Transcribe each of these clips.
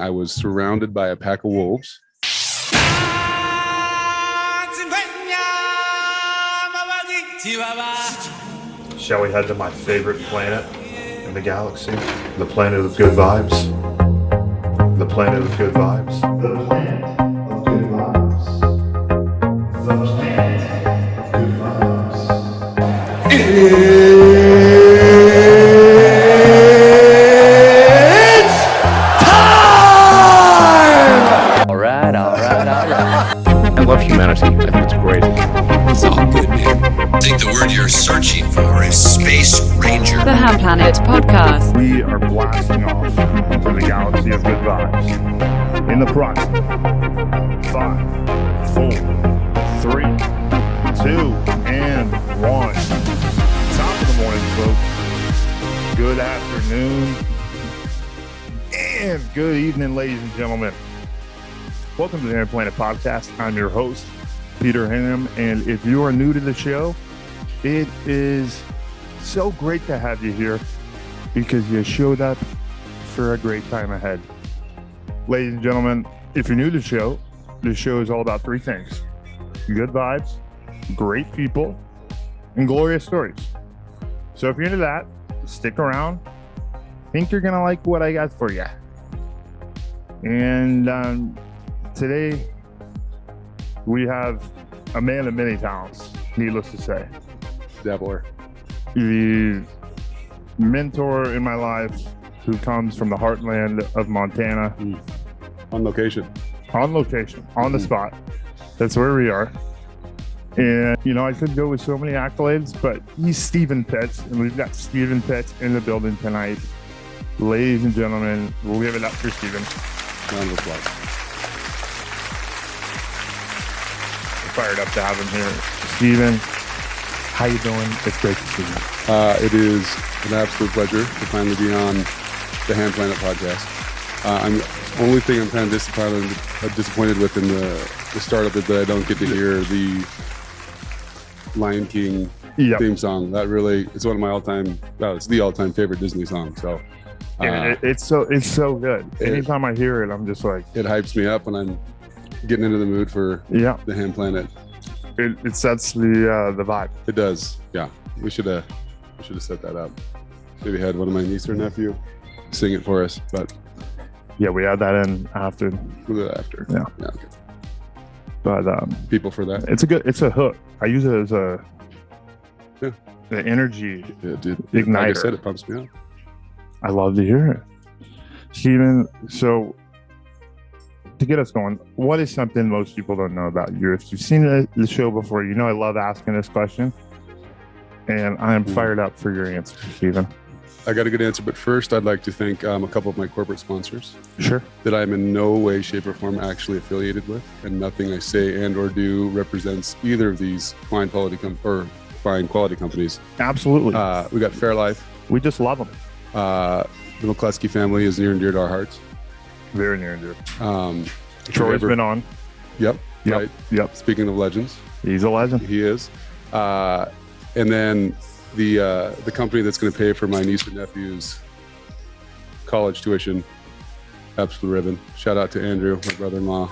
I was surrounded by a pack of wolves. Shall we head to my favorite planet in the galaxy? The planet of good vibes. The planet of good vibes. The planet of good vibes. The planet of good vibes. It's time! All right. I love humanity. I think it's great. It's all good, man. I think the word you're searching for is Space Ranger. The HAMM PLANET Podcast. We are blasting off into the galaxy of good vibes. In the front. 5, 4, 3, 2, and 1. Top of the morning, folks. Good afternoon. And good evening, ladies and gentlemen. Welcome to the HAMM PLANET Podcast. I'm your host, Peter Hamm, and if you are new to the show, it is so great to have you here because you showed up for a great time ahead. Ladies and gentlemen, if you're new to the show is all about three things: good vibes, great people, and glorious stories. So if you're into that, stick around. I think you're gonna like what I got for you. And today we have a man of many talents, needless to say. Dabbler. The mentor in my life who comes from the heartland of Montana. On location. On location, on the spot. That's where we are. And, you know, I could go with so many accolades, but he's Stephen Pitts, and we've got Stephen Pitts in the building tonight. Ladies and gentlemen, we'll give it up for Stephen. Round of applause. Fired up to have him here. Stephen, how you doing? It's great to see you. It is an absolute pleasure to finally be on the HAMM PLANET Podcast. Only thing I'm kind of disappointed with in the startup is that I don't get to hear the Lion King theme song. That really, it's one of my it's the all-time favorite Disney song. So it's so good. Anytime I hear it, I'm just like, it hypes me up when I'm getting into the mood for the HAMM PLANET. It sets the vibe. It does. Yeah, we should have set that up. Maybe had one of my niece or nephew sing it for us, but yeah, we add that in after. We'll do that after. Yeah. Okay. But people for that. It's a hook. I use it as the energy igniter. Like I said, it pumps me up. I love to hear it. Stephen, so to get us going, what is something most people don't know about you? If you've seen the show before, you know I love asking this question, and I am fired up for your answer, Stephen. I got a good answer, but first I'd like to thank a couple of my corporate sponsors. Sure. That I'm in no way, shape, or form actually affiliated with, and nothing I say and or do represents either of these fine quality companies. Absolutely. We got Fairlife. We just love them. The McCluskey family is near and dear to our hearts. Very near and dear. Troy's been on. Yep. Right. Yep. Speaking of legends, he's a legend. He is. And then the company that's going to pay for my niece and nephew's college tuition, Absolute Ribbon. Shout out to Andrew, my brother-in-law.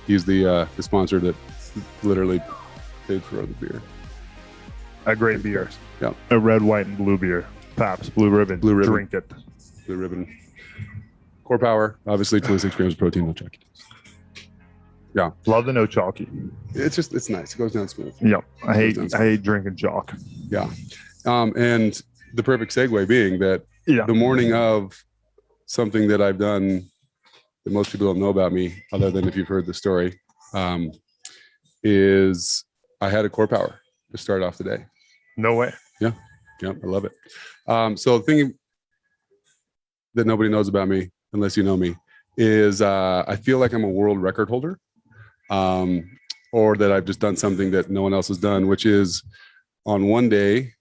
He's the sponsor that literally paid for the beer. A great beer. Yeah. A red, white, and blue beer. Pabst Blue Ribbon. Blue Ribbon. Drink it. Blue Ribbon. Core power, obviously 26 grams of protein, no chalky. Yeah. Love the no chalky. It's nice. It goes down smooth. Yep. I hate drinking chalk. Yeah. And the perfect segue being that the morning of something that I've done that most people don't know about me, other than if you've heard the story, is I had a core power to start off the day. No way. Yeah. I love it. So the thing that nobody knows about me, unless you know me, is I feel like I'm a world record holder, or that I've just done something that no one else has done, which is on one day,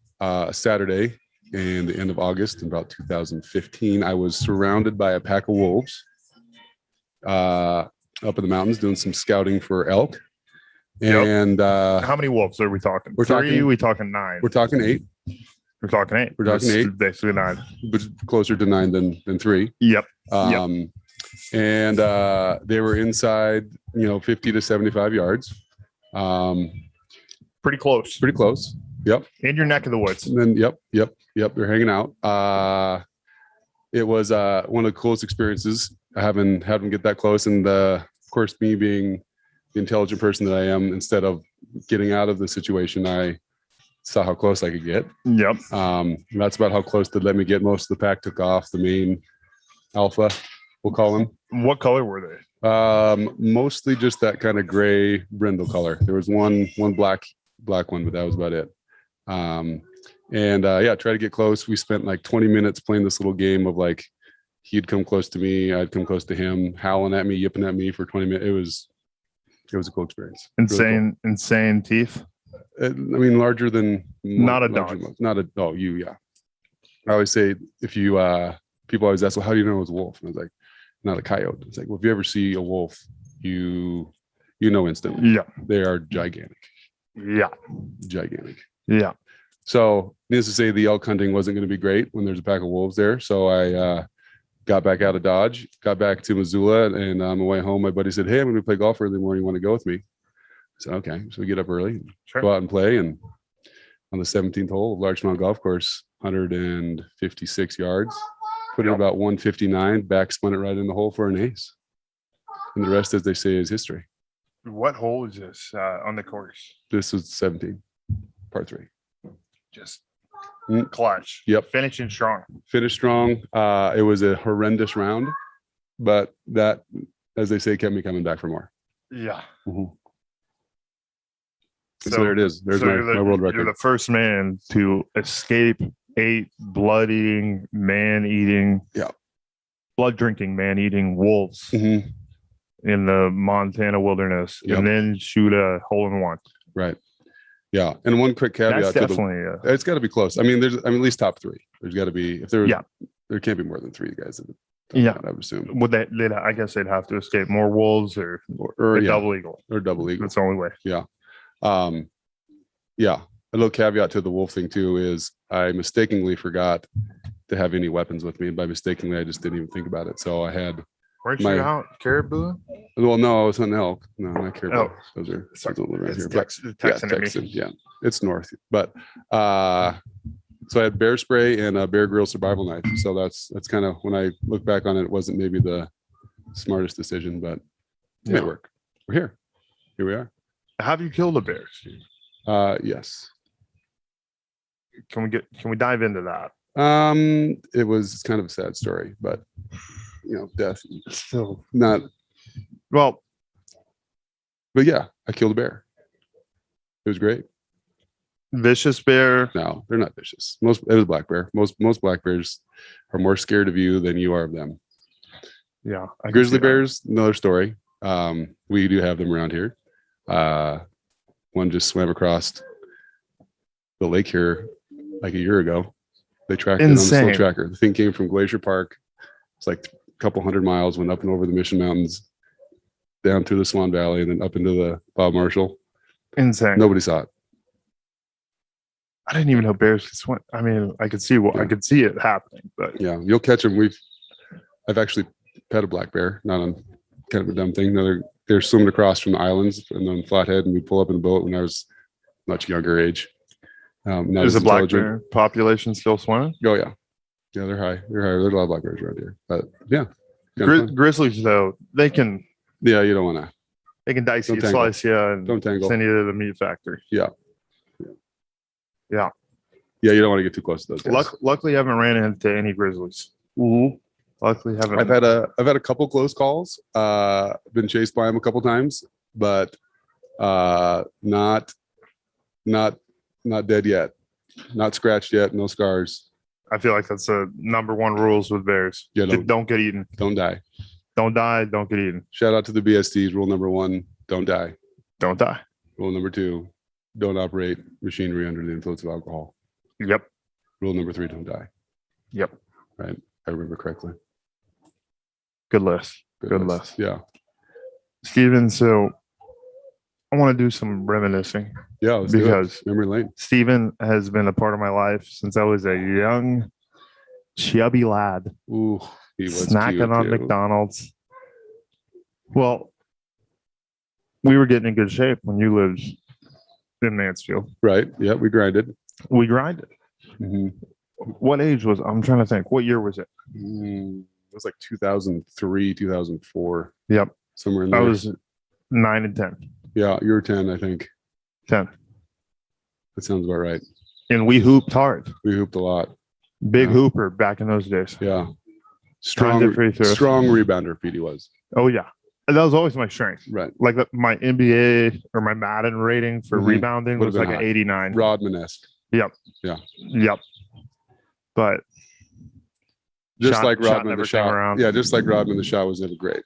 Saturday, in the end of August, in about 2015, I was surrounded by a pack of wolves up in the mountains doing some scouting for elk. And how many wolves are we talking? We're 3? talking, we talking 9? We're talking 8. We're talking 8. We're talking 8. Basically 9. But closer to 9 than 3. Yep. And they were inside, 50 to 75 yards. Pretty close. Pretty close. Yep. In your neck of the woods. And then, yep. They're hanging out. It was one of the coolest experiences. I haven't had them get that close. And of course, me being the intelligent person that I am, instead of getting out of the situation, I saw how close I could get. Yep. That's about how close they let me get. Most of the pack took off. The main alpha, we'll call him. What color were they? Mostly just that kind of gray brindle color. There was one black one, but that was about it. Try to get close. We spent like 20 minutes playing this little game of like, he'd come close to me, I'd come close to him, howling at me, yipping at me for 20 minutes. It was a cool experience. Insane, really cool. Insane teeth. Larger than not a dog. I always say, if you people always ask, well, how do you know it was a wolf? And I was like, not a coyote. It's like, well, if you ever see a wolf, you know instantly. Yeah. They are gigantic. Yeah. Gigantic. Yeah. So needless to say, the elk hunting wasn't going to be great when there's a pack of wolves there. So I got back out of Dodge, got back to Missoula, and on my way home, my buddy said, hey, I'm going to play golf early in the morning. You want to go with me? I said, okay. So we get up early, go out and play. And on the 17th hole, Larchmont Golf Course, 156 yards, put it about 159, back spun it right in the hole for an ace. And the rest, as they say, is history. What hole is this on the course? This was 17, par 3. Just clutch. Yep. Finishing strong. Finished strong. It was a horrendous round, but that, as they say, kept me coming back for more. Yeah. Mm-hmm. So there it is. There's my world record. You're the first man to escape 8 blood-eating, man-eating, blood-drinking, man-eating wolves in the Montana wilderness, and then shoot a hole-in-one. Right. Yeah. And one quick caveat. That's definitely it's got to be close. I mean, at least top 3. There's got to be, if there can't be more than 3 guys. I would assume. Would I guess they'd have to escape more wolves or double eagle. Or double eagle. That's the only way. Yeah. A little caveat to the wolf thing too is I mistakenly forgot to have any weapons with me. And by mistakenly, I just didn't even think about it. So I had. Weren't you out caribou? Well, no, I was hunting elk. No, not caribou. Oh. Those don't live around here. Texan. Yeah, it's north. But so I had bear spray and a Bear Grill survival knife. So that's kind of, when I look back on it, it wasn't maybe the smartest decision, but it may work. We're here. Here we are. Have you killed a bear, Steve? Yes. Can we dive into that? It's kind of a sad story, but death Still not well. But yeah, I killed a bear. It was great. Vicious bear? No, they're not vicious. It was a black bear. Most black bears are more scared of you than you are of them. Yeah. Grizzly bears, another story. We do have them around here. One just swam across the lake here like a year ago. They tracked it on the slow tracker. The thing came from Glacier Park. It's like a couple 100 miles, went up and over the Mission Mountains, down through the Swan Valley, and then up into the Bob Marshall. Insane. Nobody saw it. I didn't even know bears could swim. I mean, I could see I could see it happening, but yeah, you'll catch them. I've actually pet a black bear, not on kind of a dumb thing. No, they're swimming across from the islands and then Flathead, and we pull up in a boat when I was much younger age. Is the black bear population still swimming? Oh yeah, they're high. There's a lot of black bears around here, but yeah. Grizzlies though, they can. Yeah, you don't want to. They can dice you, slice you, and don't tangle. Send you to the meat factory. Yeah. Yeah. Yeah, you don't want to get too close to those guys. Luckily, I haven't ran into any grizzlies. Mm-hmm. Luckily, haven't. I've had a couple close calls. Been chased by them a couple times, but not dead yet. Not scratched yet. No scars. I feel like that's the number one rules with bears. Yeah, don't get eaten. Don't die. Don't die. Don't get eaten. Shout out to the BSDs. Rule number 1: don't die. Don't die. Rule number 2: don't operate machinery under the influence of alcohol. Yep. Rule number 3: don't die. Yep. Right. I remember correctly. Good list. Good list. Yeah. Steven, so I want to do some reminiscing Yeah, let's do it. because Memory lane. Steven has been a part of my life since I was a young, chubby lad, Ooh, he was snacking cute, on too. McDonald's. Well, we were getting in good shape when you lived in Mansfield. Right. Yeah, we grinded. We grinded. Mhm. What age was? I'm trying to think. What year was it? It was like 2003, 2004, Yep, somewhere in I there. was 9 and 10. Yeah, you were 10, I think. 10, That sounds about right. and we hooped hard. We hooped a lot. Big Yeah. hooper back in those days. Yeah. Tons of free throws. Strong rebounder, Petey was. Oh yeah, and that was always my strength. Right. Like my NBA or my Madden rating for Mhm. rebounding Would've was like been an high. 89. Rodman-esque. Yep. Yeah. Yep. But Just shot- like shot Rodman, never the came shot. around. Yeah, just like Rodman, the shot was never great.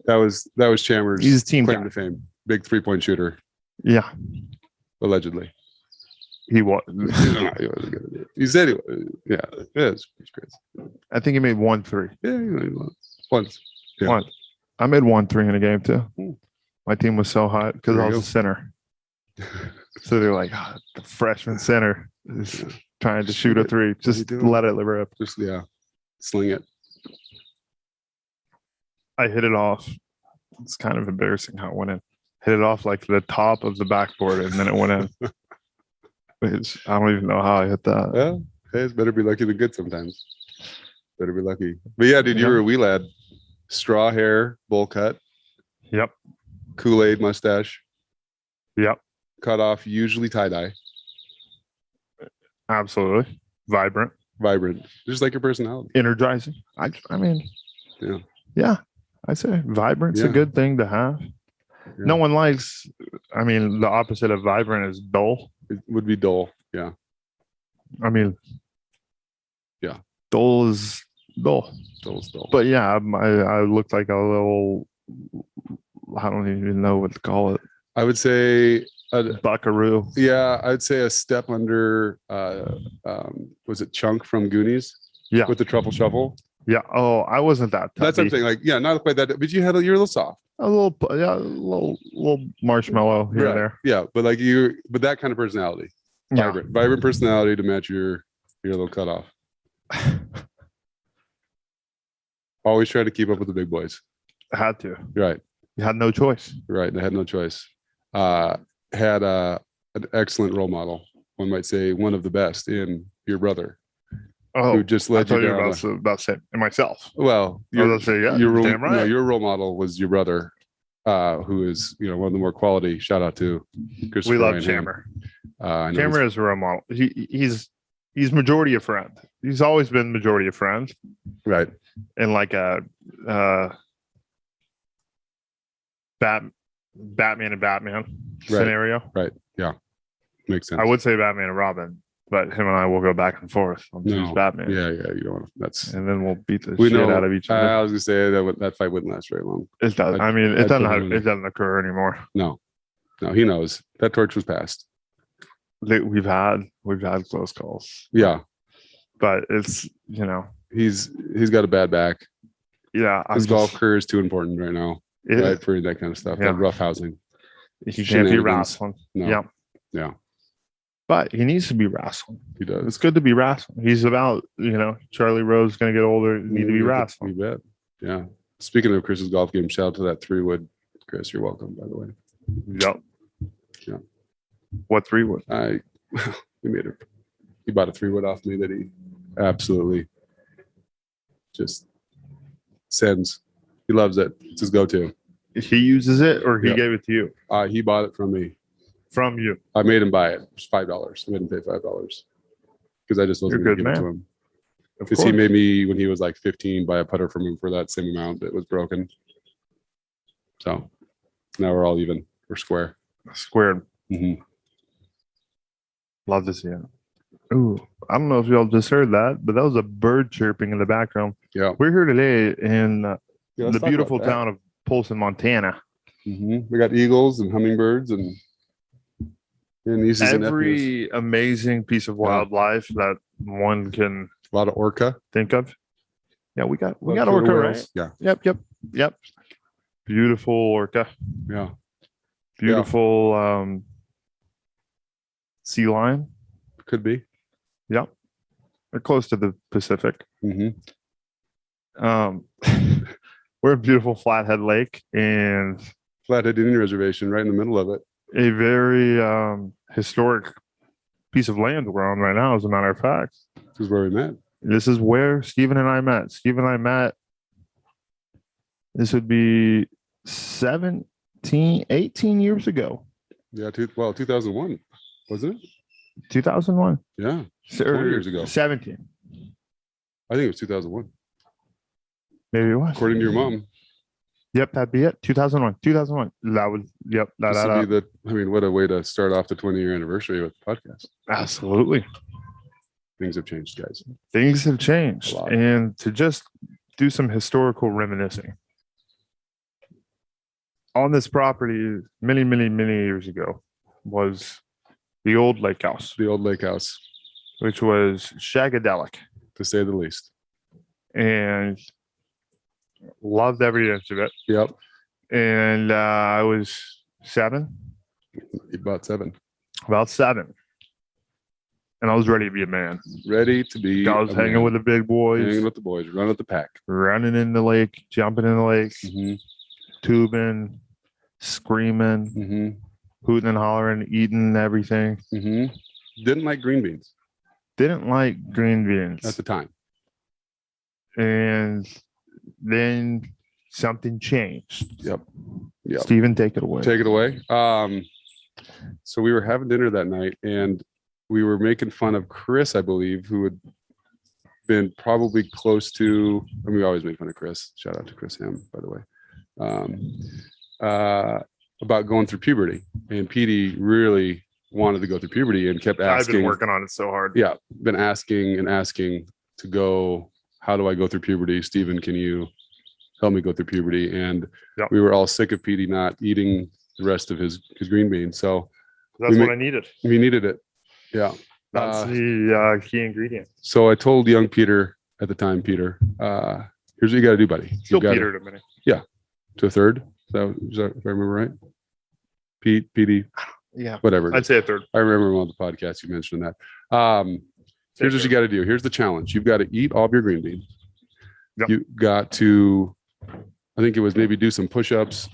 That was Chandler's He's a team claim guy. to fame. Big 3-point shooter, yeah, allegedly. he was. No, he wasn't good at it. He said he was. Yeah, it's crazy. I think he made 1 3. Yeah, he was. Once. Yeah. One. I made 1 3 in a game too. Hmm. My team was so hot because There I you was a center. So they're like, the freshman center is trying to shoot a 3. Just doing? let it rip. Just, yeah, sling it. I hit it off. It's kind of embarrassing how it went in. Hit it off like the top of the backboard and then it went in. I don't even know how I hit that. Well, hey, it's better be lucky than good sometimes. Better be lucky. But yeah, dude, you Yeah. were a wee lad. Straw hair, bowl cut, Yep. Kool-Aid mustache, Yep. cut off, usually tie-dye, Absolutely. Vibrant. vibrant, just like your personality. Energizing. I mean, Yeah. yeah. I'd say vibrant's a Yeah. good thing to have. No one likes, I mean, the opposite of vibrant is dull. It would be dull. Yeah. I mean, Yeah. dull is dull. Dull. But yeah, I looked like a little, I don't even know what to call it, I would say, buckaroo. yeah, I'd say a step under, was it Chunk from Goonies? Yeah. With the truffle shuffle. Yeah. Oh, I wasn't that. That's what I'm tubby. saying. Like, yeah, not quite that, but you're a little soft. A little, yeah, a little marshmallow here Right. and there. Yeah, but but that kind of personality. Yeah. Vibrant personality to match your little cutoff. Always try to keep up with the big boys. Had to. You're right. You had no choice. You're right. They had no choice. Had an excellent role model. One might say one of the best in your brother, Oh, who just I led you thought you down. were about saying myself. Well, I was gonna say, yeah, your role, damn right. no, your role model was your brother, who is one of the more quality. Shout out to Christopher. We love Ryan Hamm. Chamber. I know Chamber is a role model. He's majority a friend. He's always been majority a friend. he's- right. In like a Batman and Batman scenario. Right. Yeah. Makes sense. I would say Batman and Robin, but him and I will go back and forth on who's No. Batman. Yeah. You don't want to. That's. And then we'll beat the We shit know. out of each other. I was gonna say that fight wouldn't last very long. It does. I- I mean, I totally it doesn't occur anymore. No, he knows that torch was passed. We've had close calls, Yeah, but it's he's got a bad back. yeah. His golf career is too important right now, right, for that kind of stuff. Yeah. That rough housing. He can't be shenanigans. wrestling. No. Yeah, Yeah, but he needs to be wrestling. he does. It's good to be wrestling. He's about Charlie Rose is going to get older. Need to be wrestling. You bet. Yeah. Speaking of Chris's golf game, shout out to that 3-wood, Chris. You're welcome, by the way. Yep. Yeah. What 3-wood? He bought a 3-wood off me that he absolutely just sends. He loves it. It's his go-to. He uses it, or he Yeah. gave it to you He bought it from me. from you. I made him buy it. It was $5. I made him pay $5 because I just wasn't You're going a to good give it to him. Of Because he course. made me, when he was like 15, buy a putter from him for that same amount that was broken. So now we're all even. We're square. Squared. hmm Love to see it. Ooh, I don't know if y'all just heard that, but that was a bird chirping in the background. Yeah. We're here today in Yeah, let's the talk beautiful about that. town of Polson, Montana. We got eagles and hummingbirds and nieces and nephews. Every amazing piece of wildlife that one can A lot of orca. think of. Yeah, we got A lot of orca, killer right? whales. Yeah. Yep. Beautiful orca. Yeah. Beautiful sea lion. Could be. Yep. They're close to the Pacific. Hmm. We're at beautiful Flathead Lake and Flathead Indian Reservation, right in the middle of it. a very historic piece of land we're on right now, as a matter of fact. This is where we met. This is where Stephen and I met. Stephen and I met, this would be 18 years ago. Yeah, 2001, wasn't it? 2001. Yeah, 20 years ago. 17. I think it was 2001, Maybe it was. according to your mom. Yep, that'd be it. 2001. 2001. That was, yep. This would be what a way to start off the 20-year anniversary with the podcast. Absolutely. Things have changed, guys. Things have changed. A lot. And to just do some historical reminiscing. On this property, many, many, many years ago, was the old lake house, The old lake house, which was shagadelic, to say the least. and loved every inch of it. Yep, And I was 7, about 7. about 7. And I was ready to be a man. Ready to be. I was hanging with the big boys, hanging with the boys, running with the pack. running in the lake, jumping in the lake, Hmm. tubing, screaming, Hmm. hooting and hollering, eating everything. Hmm. Didn't like green beans Didn't like green beans. at the time. And then something changed. Yep. Yep. Stephen, take it away. Take it away. So we were having dinner that night, and we were making fun of Chris, I believe, who had been probably close to. And we always make fun of Chris. Shout out to Chris Hamm, by the way. About going through puberty, and Petey really wanted to go through puberty and kept I've asking. been working on it so hard. Yeah, been asking and asking to go. How do I go through puberty? Stephen, can you help me go through puberty? And Yep. we were all sick of Petey not eating the rest of his green beans. So That's we what ma- I needed. we needed it. Yeah. That's the key ingredient. So I told young Peter at the time, Peter, here's what you got to do, buddy. Still You got Peter to me. to a third. Is that if I remember right? Petey, Yeah. whatever. it I'd is. say a third. I remember on the podcast you mentioned that. Here's what you got to do. Here's the challenge. You've got to eat all of your green beans. Yep. You got to, I think it was maybe do some push-ups,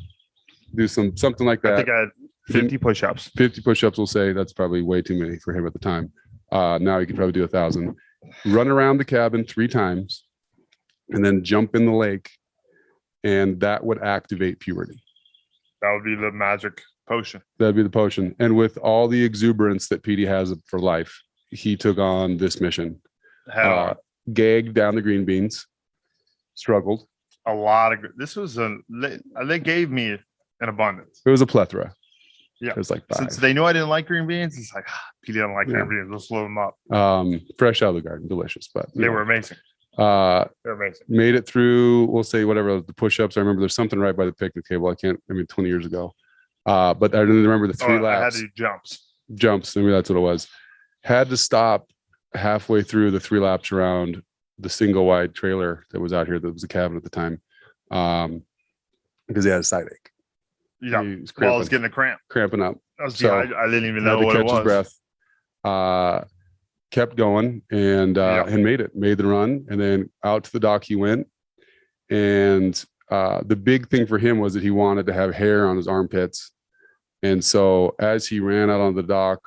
do something like I that. think I had 50 push-ups. 50 push-ups, we'll say. That's probably way too many for him at the time. Now he could probably do 1,000. Run around the cabin 3 times, and then jump in the lake, and that would activate puberty. That would be the magic potion. That'd be the potion. And with all the exuberance that Petey has for life, he took on this mission. Head on. Gagged down the green beans, struggled. A lot of this was they gave me an abundance. It was a plethora. Yeah. It was like 5. Since they knew I didn't like green beans, it's like he didn't like Yeah. green beans. Let's load them up. Fresh out of the garden, delicious. But They were amazing. uh, They're amazing. made it through. We'll say whatever the push-ups. I remember there's something right by the picnic table. 20 years ago. But I didn't remember the 3 I had laps. to do Jumps. Maybe that's what it was. Had to stop halfway through the 3 laps around the single wide trailer that was out here. That was a cabin at the time, because he had a side ache. Yeah. He was Well, I was getting a cramp. cramping up. I was So, I didn't even Had know to what it catch his was. breath. Kept going and made the run, and then out to the dock he went. And the big thing for him was that he wanted to have hair on his armpits. And so as he ran out on the dock,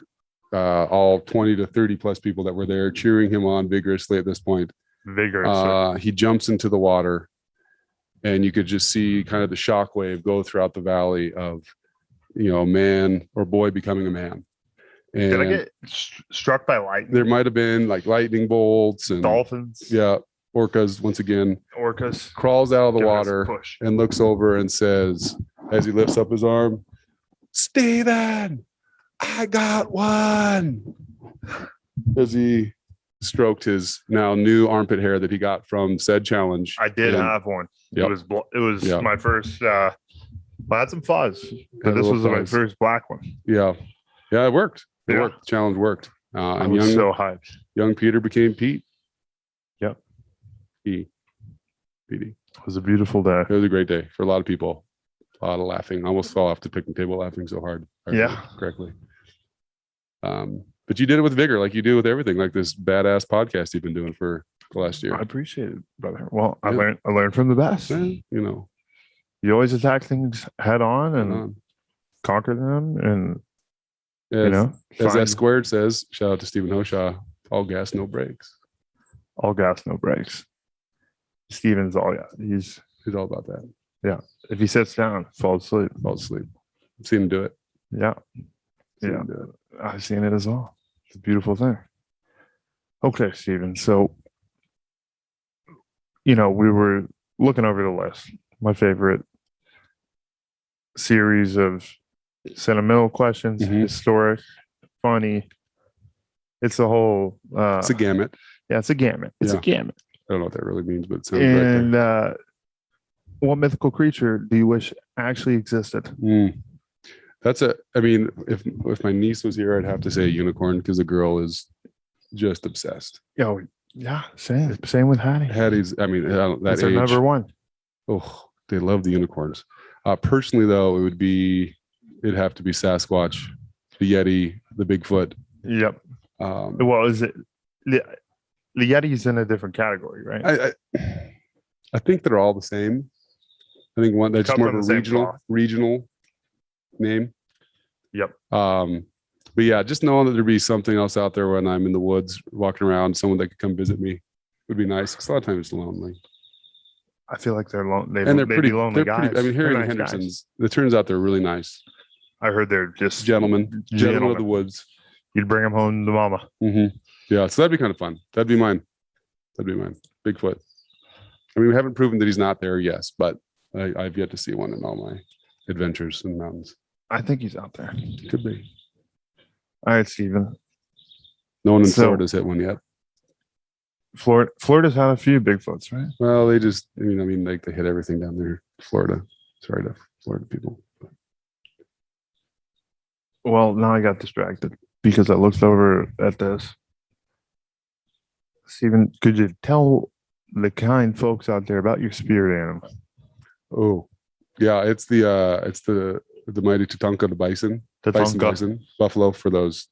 all 20 to 30 plus people that were there cheering him on vigorously at this point, Vigorous. he jumps into the water, and you could just see kind of the shockwave go throughout the valley of, man or boy becoming a man. And Did I get struck by lightning? there might have been like lightning bolts and Dolphins, orcas once again. orcas. Crawls out of the Give us a water push. and looks over and says, as he lifts up his arm, "Steven, I got one." As he stroked his now new armpit hair that he got from said challenge. I did And have one. Yep. It was Yep. my first. I had some fuzz, Had but a this little was my fuzz. first black one. Yeah, it worked. It Yeah. worked. The challenge worked. I And was so hyped. young Peter became Pete. Yep. Petey. It was a beautiful day. It was a great day for a lot of people. A lot of laughing. I almost fell off the picnic table laughing so hard. I Yeah. remember correctly. But you did it with vigor, like you do with everything, like this badass podcast you've been doing for the last year. I appreciate it, brother. Well, Yeah. I learned from the best. Yeah, you know, You always attack things head on and um, conquer them, and as, as find that squared says, shout out to Stephen Hoshaw, all gas, no brakes. all gas, no brakes. Steven's all he's He's all about that. if he sits down, falls asleep. Fall asleep. I've seen him do it. Yeah, Seen yeah. him do it. I've seen it as well. It's a beautiful thing. Okay, Steven. So, we were looking over the list. My favorite series of sentimental questions, Mhm. historic, funny. It's a whole. It's a gamut. Yeah, it's a gamut. It's a Yeah. gamut. I don't know what that really means, but it sounds right there. And what mythical creature do you wish actually existed? I mean, if my niece was here, I'd have to say a unicorn because the girl is just obsessed. Oh, yeah, same with Hattie. Hattie's, I mean, that That's our age, number one. oh, they love the unicorns. Personally, though, it'd have to be Sasquatch, the Yeti, the Bigfoot. Yep. Um, Well, is it the Yeti's in a different category, right? I think they're all the same. I think one that's Cut more from of a the same regional name. Yep. But yeah, just knowing that there'd be something else out there when I'm in the woods walking around, someone that could come visit me would be nice. Because a lot of times it's lonely. I feel like they're lonely. And they're they'd pretty be lonely they're guys. pretty, I mean, Harry They're and nice guys. Henderson's, it turns out they're really nice. I heard they're just Gentlemen of the woods. You'd bring them home to mama. Yeah, so that'd be kind of fun. That'd be mine. Bigfoot. I mean, we haven't proven that he's not there, yes, but I've yet to see one in all my adventures in the mountains. I think he's out there. Could be. All right, Steven. No one in So- Florida's hit one yet. Florida's had a few Bigfoots, right? Well, they just, I mean, like they hit everything down there. Florida. Sorry to Florida people. Well, now I got distracted because I looked over at this. Steven, could you tell the kind folks out there about your spirit animal? Oh, yeah, it's the mighty Tatanka, the bison. Tatanka. Bison, buffalo for those,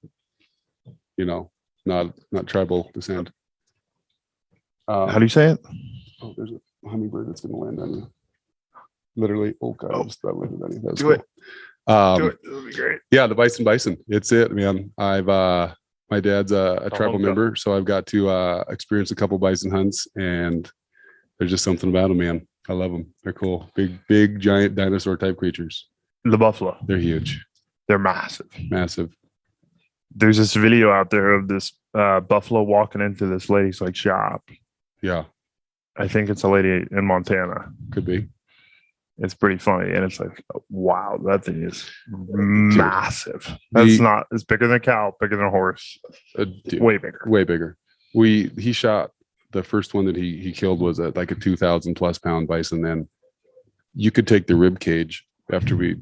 not tribal descent. How do you say it? Oh, there's a hummingbird that's going to land on you. Literally. Oh God, I just about landed on you. That was Do it. cool. Do it. That'll be great. Yeah, the bison. It's it, man. My dad's a tribal hunter. member, so I've got to experience a couple bison hunts, and there's just something about them, man. I love them. They're cool. Big, giant dinosaur type creatures. The buffalo. They're huge, They're massive. massive. There's this video out there of this buffalo walking into this lady's like shop. Yeah, I think it's a lady in Montana. could be. It's pretty funny, and it's like, wow, that thing is massive. It's bigger than a cow, bigger than a horse, Dude, way bigger. way bigger. He shot the first one that he killed was like a 2,000 plus pound bison. Then you could take the rib cage after we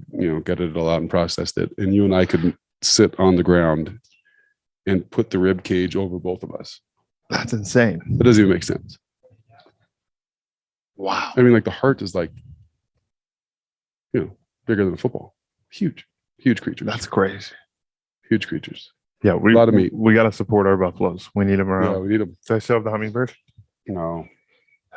gutted it all out and processed it, and you and I could sit on the ground and put the rib cage over both of us. That's insane. That doesn't even make sense. Wow. I mean, like the heart is like, bigger than a football. Huge creatures. That's crazy. Huge creatures. Yeah, A lot of meat. We got to support our buffaloes. We need them Yeah, around. we need them. Do I still have the hummingbird? No.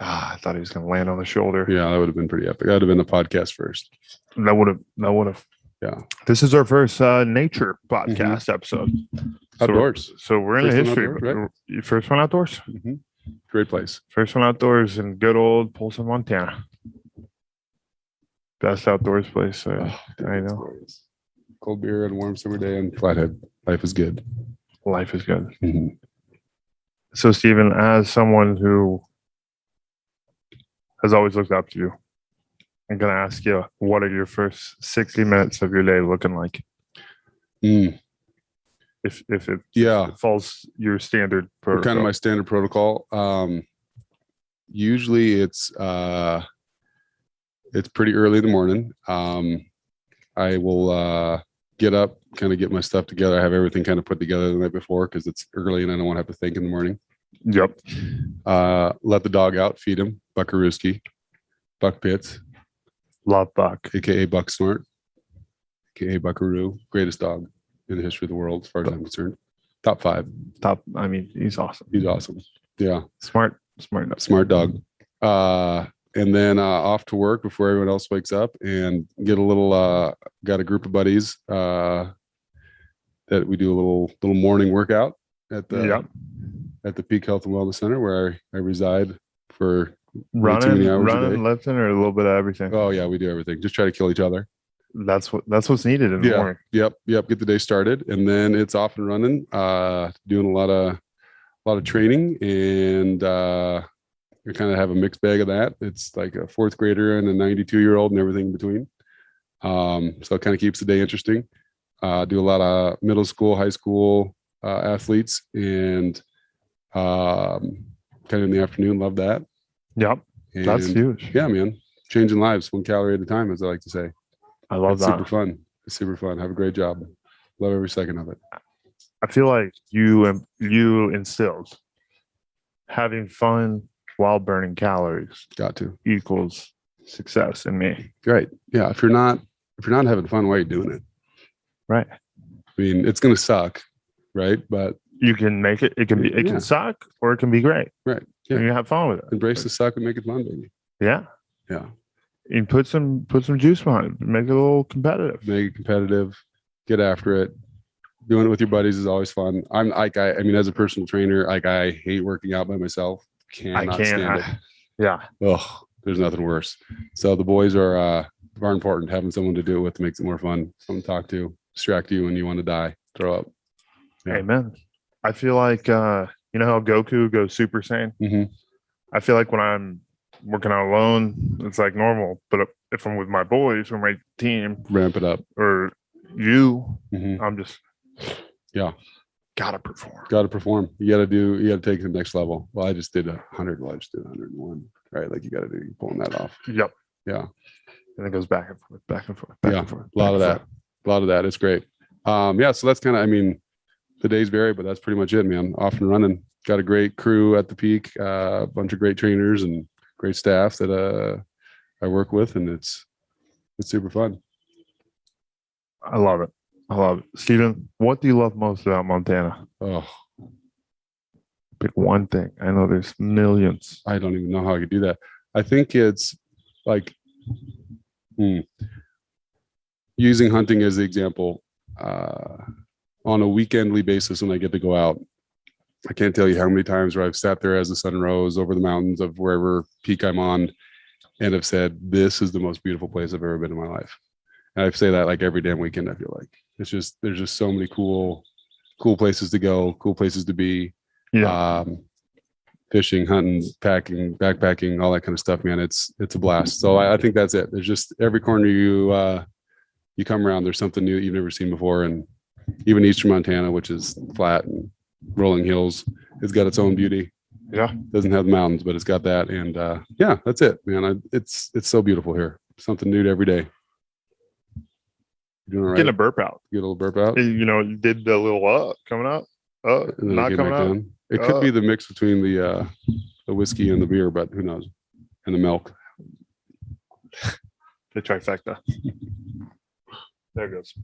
I thought he was going to land on the shoulder. Yeah, that would have been pretty epic. That would have been a podcast first. That would have. Yeah. This is our first nature podcast episode. Outdoors. So we're in the First one history. outdoors, right? Your first one outdoors? Great place. First one outdoors in good old Polson, Montana. Best outdoors place. Dude, I that's know. glorious. Cold beer and a warm summer day and Flathead. Life is good. Life is good. Mhm. So, Stephen, as someone who has always looked up to you, I'm going to ask you, what are your first 60 minutes of your day looking like? Mm. If it Yeah. falls your standard protocol. Kind of my standard protocol. Usually it's pretty early in the morning. I will get up, kind of get my stuff together. I have everything kind of put together the night before because it's early and I don't want to have to think in the morning. Yep. Let the dog out, feed him, buckarooski, buck pits, Love Buck. aka Buck Smart, aka Buckaroo, greatest dog in the history of the world, as far as I'm concerned. Top 5. He's awesome. He's awesome. Yeah, Smart. smart dog. And then off to work before everyone else wakes up, and get a little. Got a group of buddies that we do a little morning workout at the Peak Health and Wellness Center, where I reside for way too many hours a day. Running, lifting, or a little bit of everything. Oh yeah, we do everything. Just try to kill each other. That's what's needed in the morning. Yep. Get the day started, and then it's off and running. Doing a lot of training, and we kind of have a mixed bag of that. It's like a 4th grader and a 92-year-old and everything in between. So it kind of keeps the day interesting. Do a lot of middle school, high school athletes, and kind of in the afternoon. Love that. Yep. And That's huge. yeah, man, changing lives 1 calorie at a time, as I like to say. I love It's that. super fun. It's super fun. Have a great job. Love every second of it. I feel like you instilled having fun while burning calories Got to. equals success in me. Right. Yeah. If you're not having fun, why are you doing it? Right. I mean, it's gonna suck, right? But You can make it. It can be. It Yeah. can suck, or it can be great. right. And Yeah. you have fun with it. Embrace the suck and make it fun, baby. Yeah. Yeah. You put some juice behind it. Make it a little competitive. Make it competitive. Get after it. Doing it with your buddies is always fun. I'm like I mean, as a personal trainer, like I hate working out by myself. I Cannot can't. stand it. Yeah. Oh, there's nothing worse. So the boys are important. Having someone to do it with makes it more fun. Someone to talk to, distract you when you want to die, throw up. Yeah. Amen. I feel like you know how Goku goes Super Saiyan. Mm-hmm. I feel like when I'm working out alone, it's like normal. But if I'm with my boys or my team Ramp it up. or you, Mm-hmm. I'm just gotta perform. Got to perform. You got to take it to the next level. Well, I just did 100. Well, I just did 101. Right. Like you got to do pulling that off. Yep. Yeah. And it goes back and forth, back and forth, Yeah. and forth. A lot of back that. A lot of that. It's great. Yeah. So that's kind of, I mean, the days vary, but that's pretty much it, man. Off and running. Got a great crew at the Peak, a bunch of great trainers and great staff that I work with, and it's super fun. I love it. I love it. Steven, what do you love most about Montana? Oh, Pick one thing. I know there's millions. I don't even know how I could do that. I think it's like using hunting as the example. On a weekendly basis, when I get to go out, I can't tell you how many times where I've sat there as the sun rose over the mountains of wherever peak I'm on, and have said, "This is the most beautiful place I've ever been in my life." And I say that like every damn weekend. I feel like there's just so many cool places to go, cool places to be. Yeah. Fishing, hunting, packing, backpacking, all that kind of stuff, man. It's a blast. So I think that's it. There's just every corner you come around, there's something new that you've never seen before. And even Eastern Montana, which is flat and rolling hills, it's got its own beauty. Yeah. Doesn't have the mountains, but it's got that. And yeah, that's it, man. It's so beautiful here. Something new every day. You doing all right? Getting a burp out. Get a little burp out. You know, you did the little coming up. And then Not it came coming back out. down. It could be the mix between the whiskey and the beer, but who knows? And the milk. The trifecta. There it goes.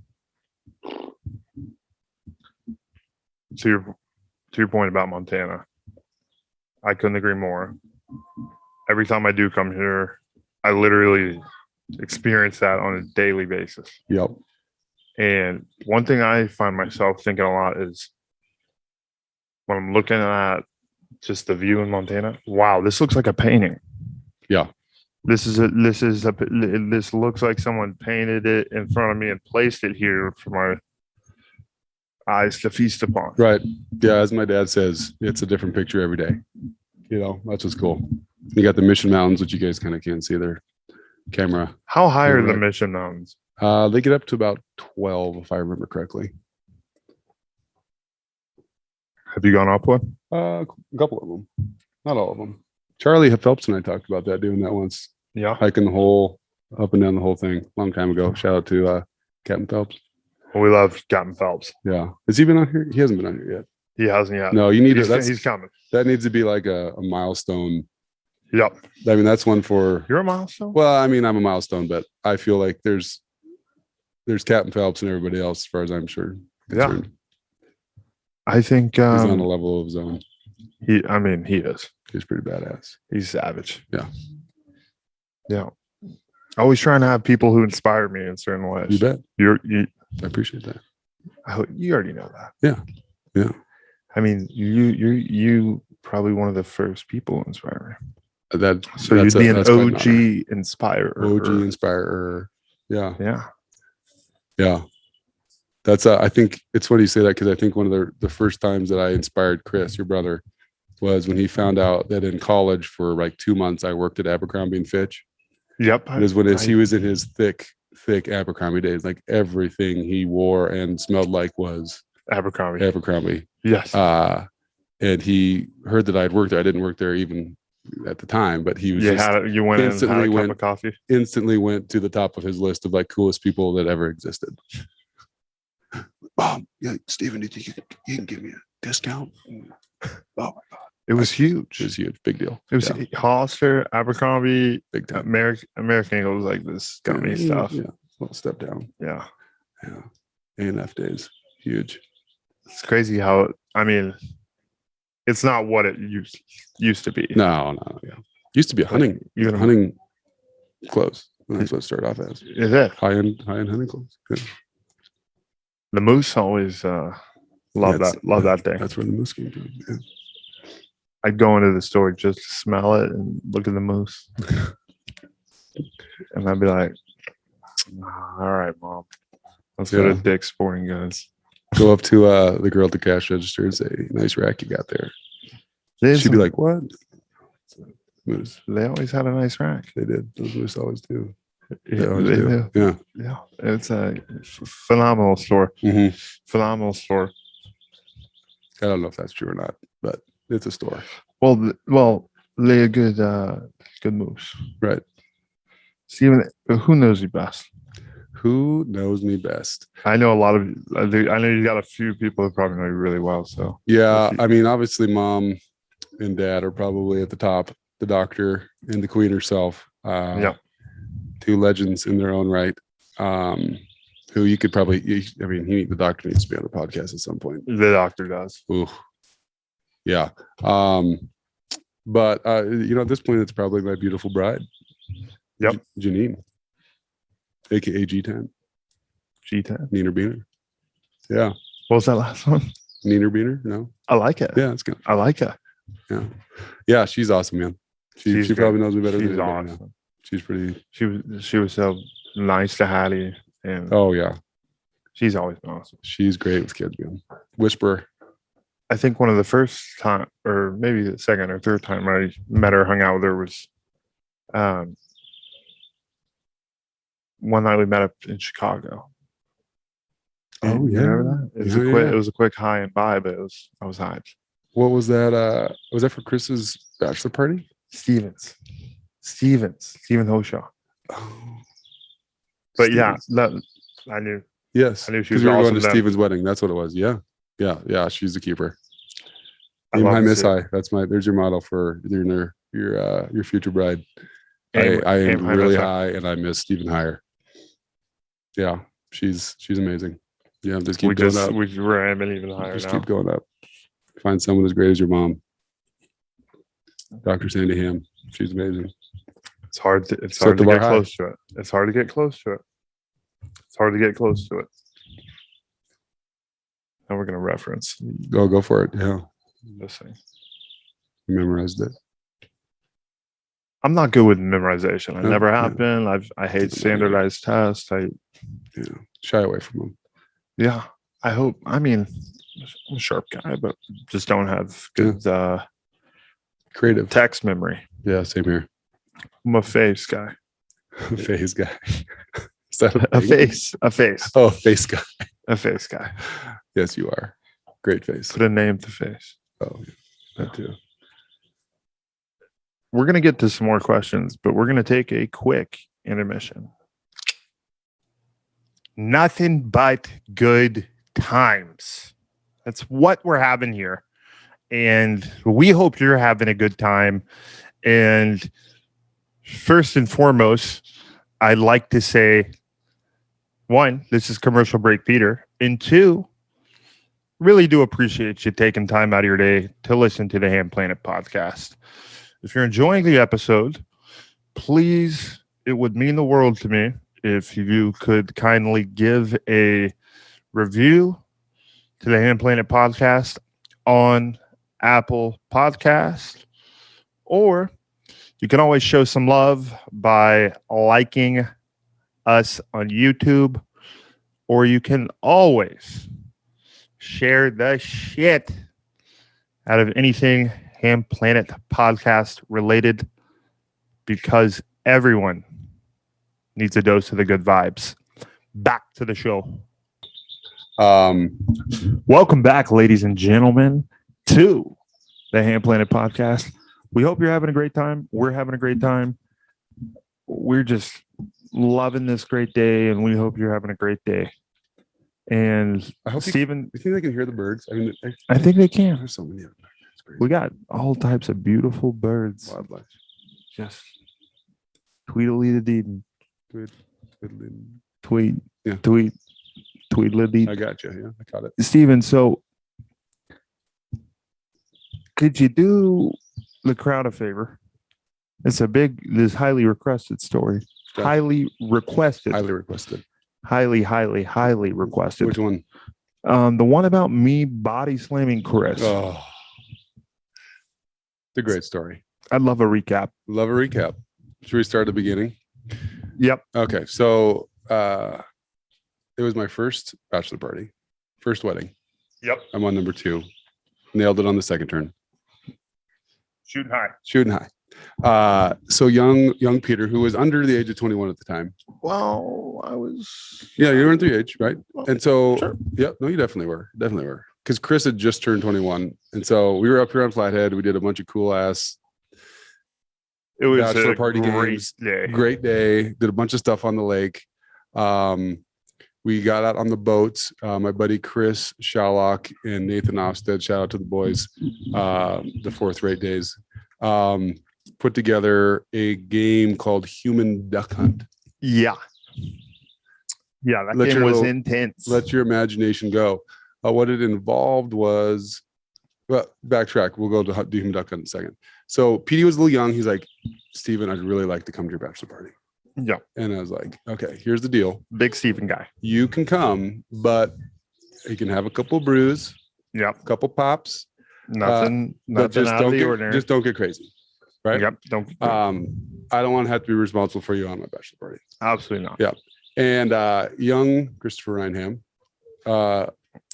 To your point about Montana, I couldn't agree more. Every time I do come here, I literally experience that on a daily basis. Yep. And one thing I find myself thinking a lot is when I'm looking at just the view in Montana, wow, this looks like a painting. Yeah. This looks like someone painted it in front of me and placed it here for my eyes to feast upon. Right. Yeah. As my dad says, it's a different picture every day. You know, that's what's cool. You got the Mission Mountains, which you guys kind of can't see their camera. How high are the Right. Mission Mountains? They get up to about 12, if I remember correctly. Have you gone up one? A couple of them, not all of them. Charlie Phelps and I talked about that, doing that once, Yeah. hiking the whole up and down the whole thing, long time ago. Shout out to Captain Phelps. Well, we love Captain Phelps. Yeah, has he been on here? He hasn't been on here yet. He hasn't yet. No, you need he's, to. he's coming. That needs to be like a milestone Yep. I mean, that's one for. You're a milestone. Well, I mean, I'm a milestone, but I feel like there's Captain Phelps and everybody else, as far as I'm sure. Concerned. I think He's on a level of his own. he is. He's pretty badass. He's savage. Yeah. Yeah. Always trying to have people who inspire me in certain ways. You bet. You I appreciate that. you already know that. Yeah. Yeah. I mean, you probably one of the first people who inspire me. So you'd be an OG inspirer. OG inspirer. Yeah. Yeah. Yeah. That's I think it's funny you say that, because I think one of the first times that I inspired Chris, your brother, was when he found out that in college for like 2 months I worked at Abercrombie and Fitch. Yep. It was when he was in his thick Abercrombie days. Like everything he wore and smelled like was Abercrombie. Yes. And he heard that I'd worked there. I didn't work there even at the time, but he was you went in and had a cup of coffee. Instantly went to the top of his list of like coolest people that ever existed. Yeah, Steven, do you think you can give me a discount? Oh my God. It was huge. It was huge. Big deal. It was Hollister, Abercrombie, Big time. American Eagle was like this gummy stuff. Yeah. Little step down. Yeah. Yeah. A&F days. Huge. It's crazy how, it's not what it used to be. No. Yeah. Used to be a hunting clothes. That's what it started off as. Is it? High-end hunting clothes. Yeah. The moose always love that thing. That's where the moose came from. Yeah. I'd go into the store just to smell it and look at the moose. And I'd be like, all right, Mom. Let's go to Dick's Sporting Goods. Go up to the girl at the cash register and say, nice rack you got there. She'd be like, what? Moose. They always had a nice rack. They did. Those moose always do. They do. Yeah. Yeah. It's a phenomenal store. Mm-hmm. Phenomenal store. I don't know if that's true or not, but it's a store. Well, they're good moves. Right. Steven, who knows you best? Who knows me best? I know I know you got a few people that probably know you really well. So yeah, I mean, obviously, Mom and Dad are probably at the top. The doctor and the Queen herself. Yeah. Two legends in their own right. Who you could probably, the doctor needs to be on the podcast at some point. The doctor does. Ooh. Yeah. But at this point, it's probably my beautiful bride. Yep. Janine, aka G10. G10. Neener Beaner. Yeah. What was that last one? Neener Beaner? No. I like it. Yeah, it's good. I like it. Yeah. Yeah, she's awesome, man. She probably knows me better than anybody. Awesome. She's pretty. She was so nice to Hattie, and oh yeah, she's always been awesome. She's great with kids, man. Whisperer. I think one of the first time, or maybe the second or third time I met her, hung out with her was, one night we met up in Chicago. Oh yeah, remember that? It was a quick hi and bye, but I was hyped. What was that? Was that for Chris's bachelor party? Steven Hoshaw. Oh, but yeah, I knew. Yes, I knew she was we were awesome going to then. Steven's wedding. That's what it was. Yeah. She's a keeper. Aim high, miss high. There's your model for your future bride. I aim really high, and I miss Steven higher. Yeah, she's amazing. Yeah, just keep going up. We're aiming even higher. Just now. keep going up. Find someone as great as your mom, Dr. Sandy Hamm. She's amazing. It's hard to get close to it. It's hard to get close to it. And we're gonna reference. Go for it. Yeah, This thing. Memorized it. I'm not good with memorization. I never have been. I hate standardized tests. Shy away from them. Yeah. I hope. I'm a sharp guy, but just don't have good creative text memory. Yeah, same here. I'm a face guy. Face guy. Is that A face. Oh, face guy. A face guy. Yes, you are. Great face. Put a name to face. Oh, yeah. That too. We're going to get to some more questions, but we're going to take a quick intermission. Nothing but good times. That's what we're having here. And we hope you're having a good time. And first and foremost, I'd like to say, one, this is Commercial Break Peter. And two, really do appreciate you taking time out of your day to listen to the HAMM PLANET podcast. If you're enjoying the episode, please, it would mean the world to me if you could kindly give a review to the HAMM PLANET podcast on Apple Podcast, or you can always show some love by liking us on YouTube, or you can always share the shit out of anything HAMM PLANET podcast related, because everyone needs a dose of the good vibes. Back to the show. Welcome back, ladies and gentlemen, to the HAMM PLANET podcast. We hope you're having a great time. We're having a great time. We're just loving this great day, and we hope you're having a great day. And I hope Stephen, you think they can hear the birds? I mean, I think they can. there's so many of them. It's crazy. We got all types of beautiful birds. Wildlife. Just tweedly the deed, tweet, Yeah. tweet, tweedly deed. I got you. Yeah, I caught it. Stephen, so could you do the crowd a favor? It's this highly requested story. Yeah. Highly requested. Highly requested. Highly requested. Which one? The one about me body slamming Chris. Oh, it's a great story. I'd love a recap. Love a recap. Should we start at the beginning? Yep. Okay, so it was my first bachelor party, first wedding. Yep. I'm on number 2. Nailed it on the second turn. Shooting high. Shooting high. So young Peter, who was under the age of 21 at the time. Well, I was. Yeah, you were under the age, right? And so, Sure. yeah, no, you definitely were. Because Chris had just turned 21. And so we were up here on Flathead. We did a bunch of cool ass It was bachelor a party great games. day. Great day. Did a bunch of stuff on the lake. We got out on the boats. My buddy Chris Shallock and Nathan Ofsted, shout out to the boys, the fourth rate days, put together a game called Human Duck Hunt. Yeah. Yeah, that game was intense. Let your imagination go. What it involved was, well, backtrack. We'll go to Human Duck Hunt in a second. So Petey was a little young. He's like, Steven, I'd really like to come to your bachelor party. Yeah. And I was like, okay, here's the deal. Big Stephen guy. You can come, but you can have a couple of brews, Yep. a couple pops, Nothing but just out of the don't ordinary. just don't get crazy, right? Yep. Don't. I don't want to have to be responsible for you on my bachelor party. Absolutely not. Yeah. And young Christopher Reinham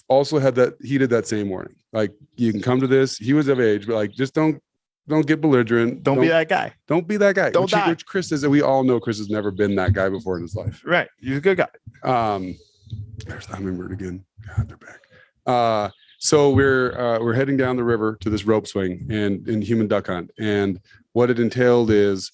also had that. He did that same warning. Like, you can come to this. He was of age, but like, just don't get belligerent. Don't be that guy. Don't be that guy. Don't die. Which Chris is. We all know Chris has never been that guy before in his life. Right. He's a good guy. There's the hummingbird again. God, they're back. So we're heading down the river to this rope swing and in Human Duck Hunt. And what it entailed is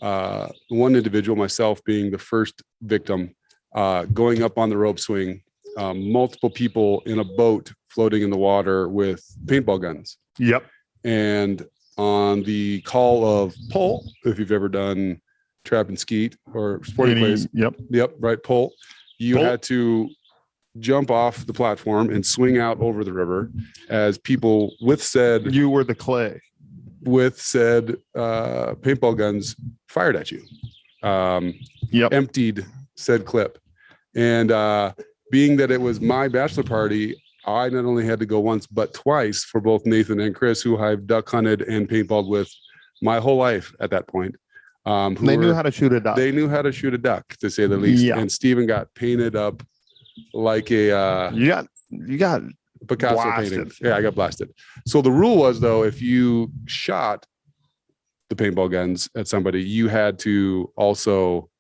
one individual, myself being the first victim, going up on the rope swing, multiple people in a boat floating in the water with paintball guns. Yep. And on the call of pull, if you've ever done trap and skeet or sporting plays, Yep. right, pull, you Pull. had to jump off the platform and swing out over the river as people with said You were the clay. paintball guns fired at you, Yep. emptied said clip. And being that it was my bachelor party, I not only had to go once, but twice for both Nathan and Chris, who I've duck hunted and paintballed with my whole life at that point. They knew how to shoot a duck. They knew how to shoot a duck, to say the least. Yeah. And Steven got painted up like a You got Picasso blasted. painting. Yeah, I got blasted. So the rule was, though, if you shot the paintball guns at somebody, you had to also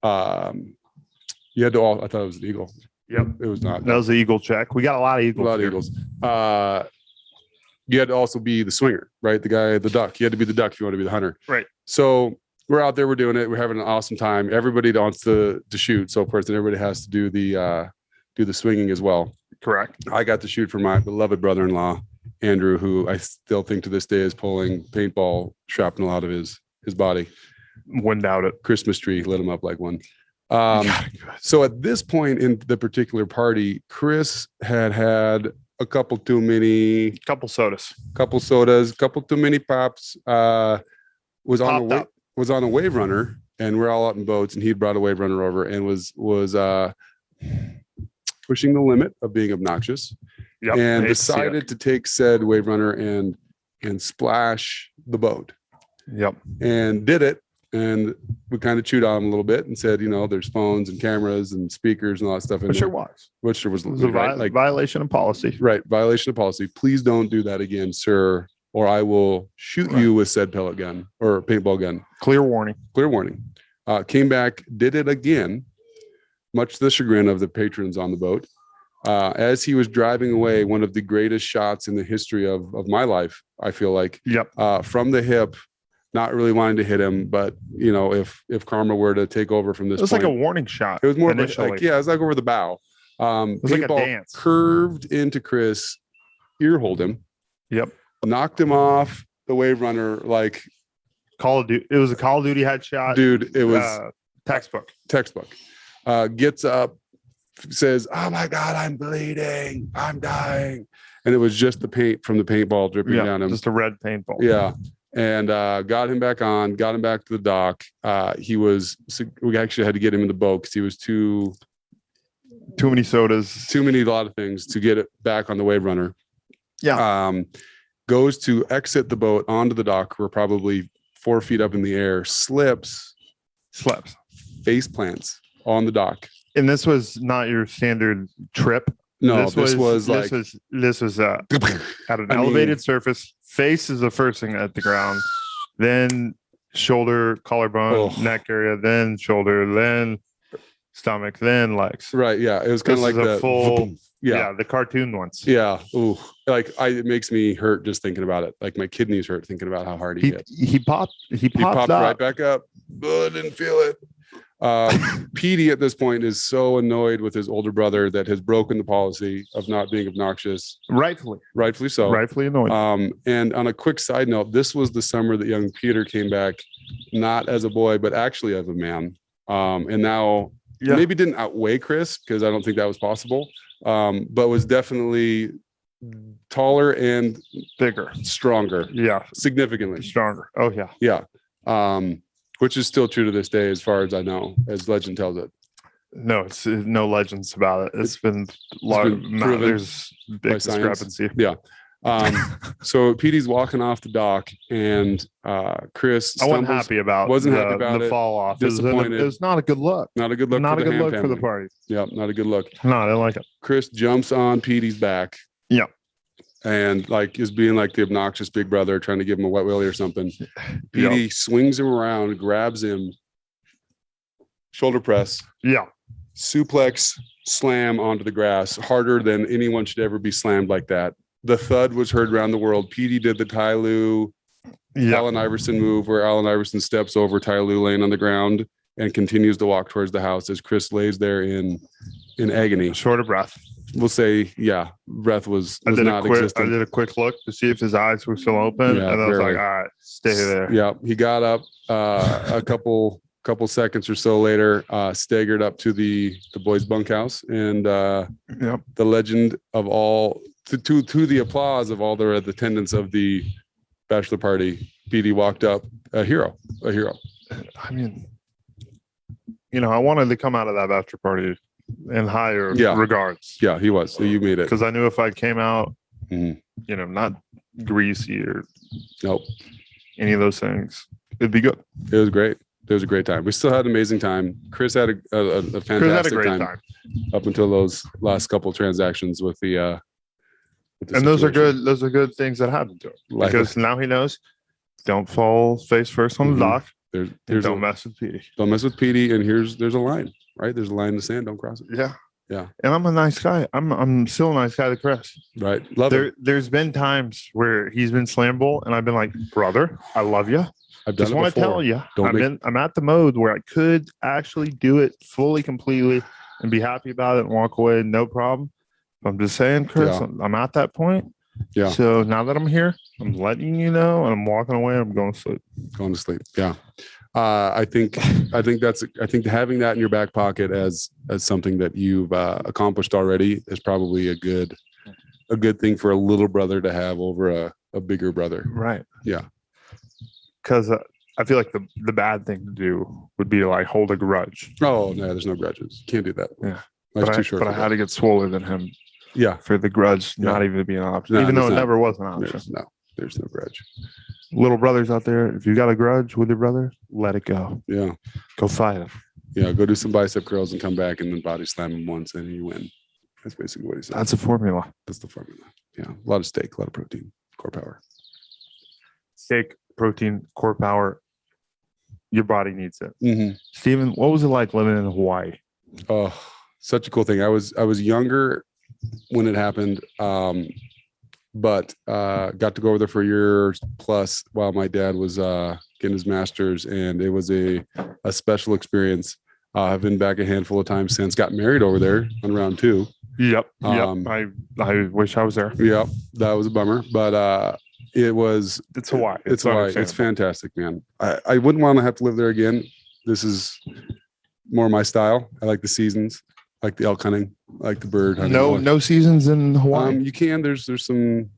I thought it was an eagle. Yep. It was not. That was the eagle check. We got a lot of A eagles. lot of here. eagles. You had to also be the swinger, right? The duck. You had to be the duck if you want to be the hunter. Right. So we're out there, we're doing it, we're having an awesome time. Everybody wants to shoot. So of course, then everybody has to do the swinging as well. Correct. I got to shoot for my beloved brother-in-law, Andrew, who I still think to this day is pulling paintball shrapnel out of his body. Wouldn't doubt it. Christmas tree lit him up like one. So at this point in the particular party, Chris had a couple too many, Couple sodas. couple sodas, couple too many pops. Was on a wave runner, and we're all out in boats, and he'd brought a wave runner over and was pushing the limit of being obnoxious, Yep. and decided to take said wave runner and splash the boat, Yep. and did it. And we kind of chewed on him a little bit and said, there's phones and cameras and speakers and all that stuff. Which there was. Which there was. It was a right? violation of policy. Right. Violation of policy. Please don't do that again, sir, or I will shoot you with said pellet gun or paintball gun. Clear warning. Clear warning. Came back, did it again, much to the chagrin of the patrons on the boat. As he was driving away, one of the greatest shots in the history of my life, I feel like. Yep. From the hip. Not really wanting to hit him, but if karma were to take over from this, it was like a warning shot. It was more initially. it was like over the bow. It was like a dance. Curved into Chris, ear hold him. Yep. Knocked him off the wave runner like Call of Duty. It was a Call of Duty headshot. Dude, it was textbook. Gets up, says, "Oh my God, I'm bleeding. I'm dying." And it was just the paint from the paintball dripping down him. Just a red paintball. Yeah. And got him back on, got him back to the dock. We actually had to get him in the boat because he was too many sodas, a lot of things to get it back on the wave runner. Yeah. Goes to exit the boat onto the dock. We're probably 4 feet up in the air, slips, face plants on the dock. And this was not your standard trip. No, this was at an elevated surface. Face is the first thing at the ground, then shoulder, collarbone, neck area, then shoulder, then stomach, then legs. Right. Yeah. It was kind of like the full. Yeah, the cartoon ones. Yeah. Ooh. It makes me hurt just thinking about it. Like my kidneys hurt thinking about how hard he hit. He popped right back up. Oh, I didn't feel it. Petey at this point is so annoyed with his older brother that has broken the policy of not being obnoxious. Rightfully so. Rightfully annoyed. And on a quick side note, this was the summer that young Peter came back, not as a boy, but actually as a man. And now maybe didn't outweigh Chris because I don't think that was possible. But was definitely taller and bigger, stronger. Yeah. Significantly stronger. Oh yeah. Yeah. Which is still true to this day, as far as I know, as legend tells it. No, it's no legends about it. It's been there's big discrepancy. Yeah. So Petey's walking off the dock, and Chris wasn't happy about the fall off. Disappointed. It was not a good look. Not a good look. Not for a good the look Ham for the family. party. Yeah, not a good look. No, I didn't like it. Chris jumps on Petey's back. Yeah. And is being like the obnoxious big brother, trying to give him a wet willy or something. Petey swings him around, grabs him, shoulder press. Yeah. Suplex, slam onto the grass, harder than anyone should ever be slammed like that. The thud was heard around the world. Petey did the Ty Lue, Allen Iverson move where Allen Iverson steps over Ty Lue laying on the ground and continues to walk towards the house as Chris lays there in agony. Short of breath. We'll say, breath was not existent. I did a quick look to see if his eyes were still open, and I was like, all right, stay there. Yeah, he got up a couple seconds or so later, staggered up to the boys' bunkhouse, and the legend of all, to the applause of all the attendants of the bachelor party, Petey walked up a hero. I mean, I wanted to come out of that bachelor party in higher regards. Yeah, he was. So you made it. Because I knew if I came out, not greasy or any of those things, it'd be good. It was great. It was a great time. We still had an amazing time. Chris had a fantastic time up until those last couple transactions with the and those are good. Those are good things that happen to him because now he knows. Don't fall face first on the dock. Don't mess with Petey. Don't mess with Petey. And there's a line. Right, there's a line in the sand. Don't cross it. Yeah. And I'm a nice guy. I'm still a nice guy to Chris. Right. Love it. There's been times where he's been slamable, and I've been like, brother, I love you. I've done just it want to before. tell you, I'm at the mode where I could actually do it fully, completely, and be happy about it and walk away, no problem. I'm just saying, Chris, I'm at that point. Yeah. So now that I'm here, I'm letting you know, and I'm walking away. I'm going to sleep. Going to sleep. Yeah. I think having that in your back pocket as something that you've accomplished already is probably a good thing for a little brother to have over a bigger brother. Right. Yeah. Because I feel like the bad thing to do would be to like hold a grudge. Oh no, there's no grudges. Can't do that. Yeah. Life's too short. But I had to get swoller than him Yeah. for the grudge not Yeah. even to be an option, No, even though there's it not. never was an option. There's no grudge. Little brothers out there, if you got a grudge with your brother, let it go. Yeah. Go fight him. Yeah. Go do some bicep curls and come back and then body slam him once and you win. That's basically what he said. That's a formula. That's the formula. Yeah. A lot of steak, a lot of protein, core power. Steak, protein, core power. Your body needs it. Mm-hmm. Steven, what was it like living in Hawaii? Oh, such a cool thing. I was younger when it happened, but got to go over there for a year plus while my dad was getting his master's, and it was a special experience. I've been back a handful of times since. Got married over there on round 2. Yep. Um, I wish I was there. Yep, that was a bummer, but it was. It's Hawaii. It's Hawaii. It's understandable. fantastic, man. I wouldn't want to have to live there again. This is more my style. I like the seasons, I like the elk hunting, I like the bird hunting. No seasons in Hawaii. You can. There's some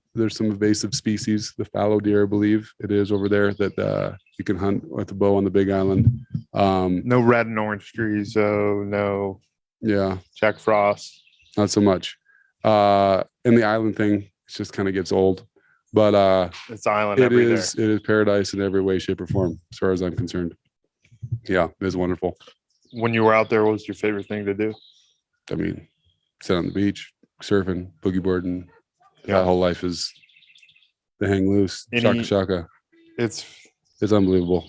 invasive species. The fallow deer, I believe it is over there, that you can hunt with a bow on the Big Island. No red and orange trees. Oh no. Yeah, Jack Frost. not so much. And the island thing, it just kind of gets old. But It's island it every is paradise in every way, shape, or form, as far as I'm concerned. Yeah, it is wonderful. When you were out there, what was your favorite thing to do? I mean, sit on the beach, surfing, boogie boarding. Yeah. That whole life is the hang loose. Any- Shaka shaka. It's It's unbelievable.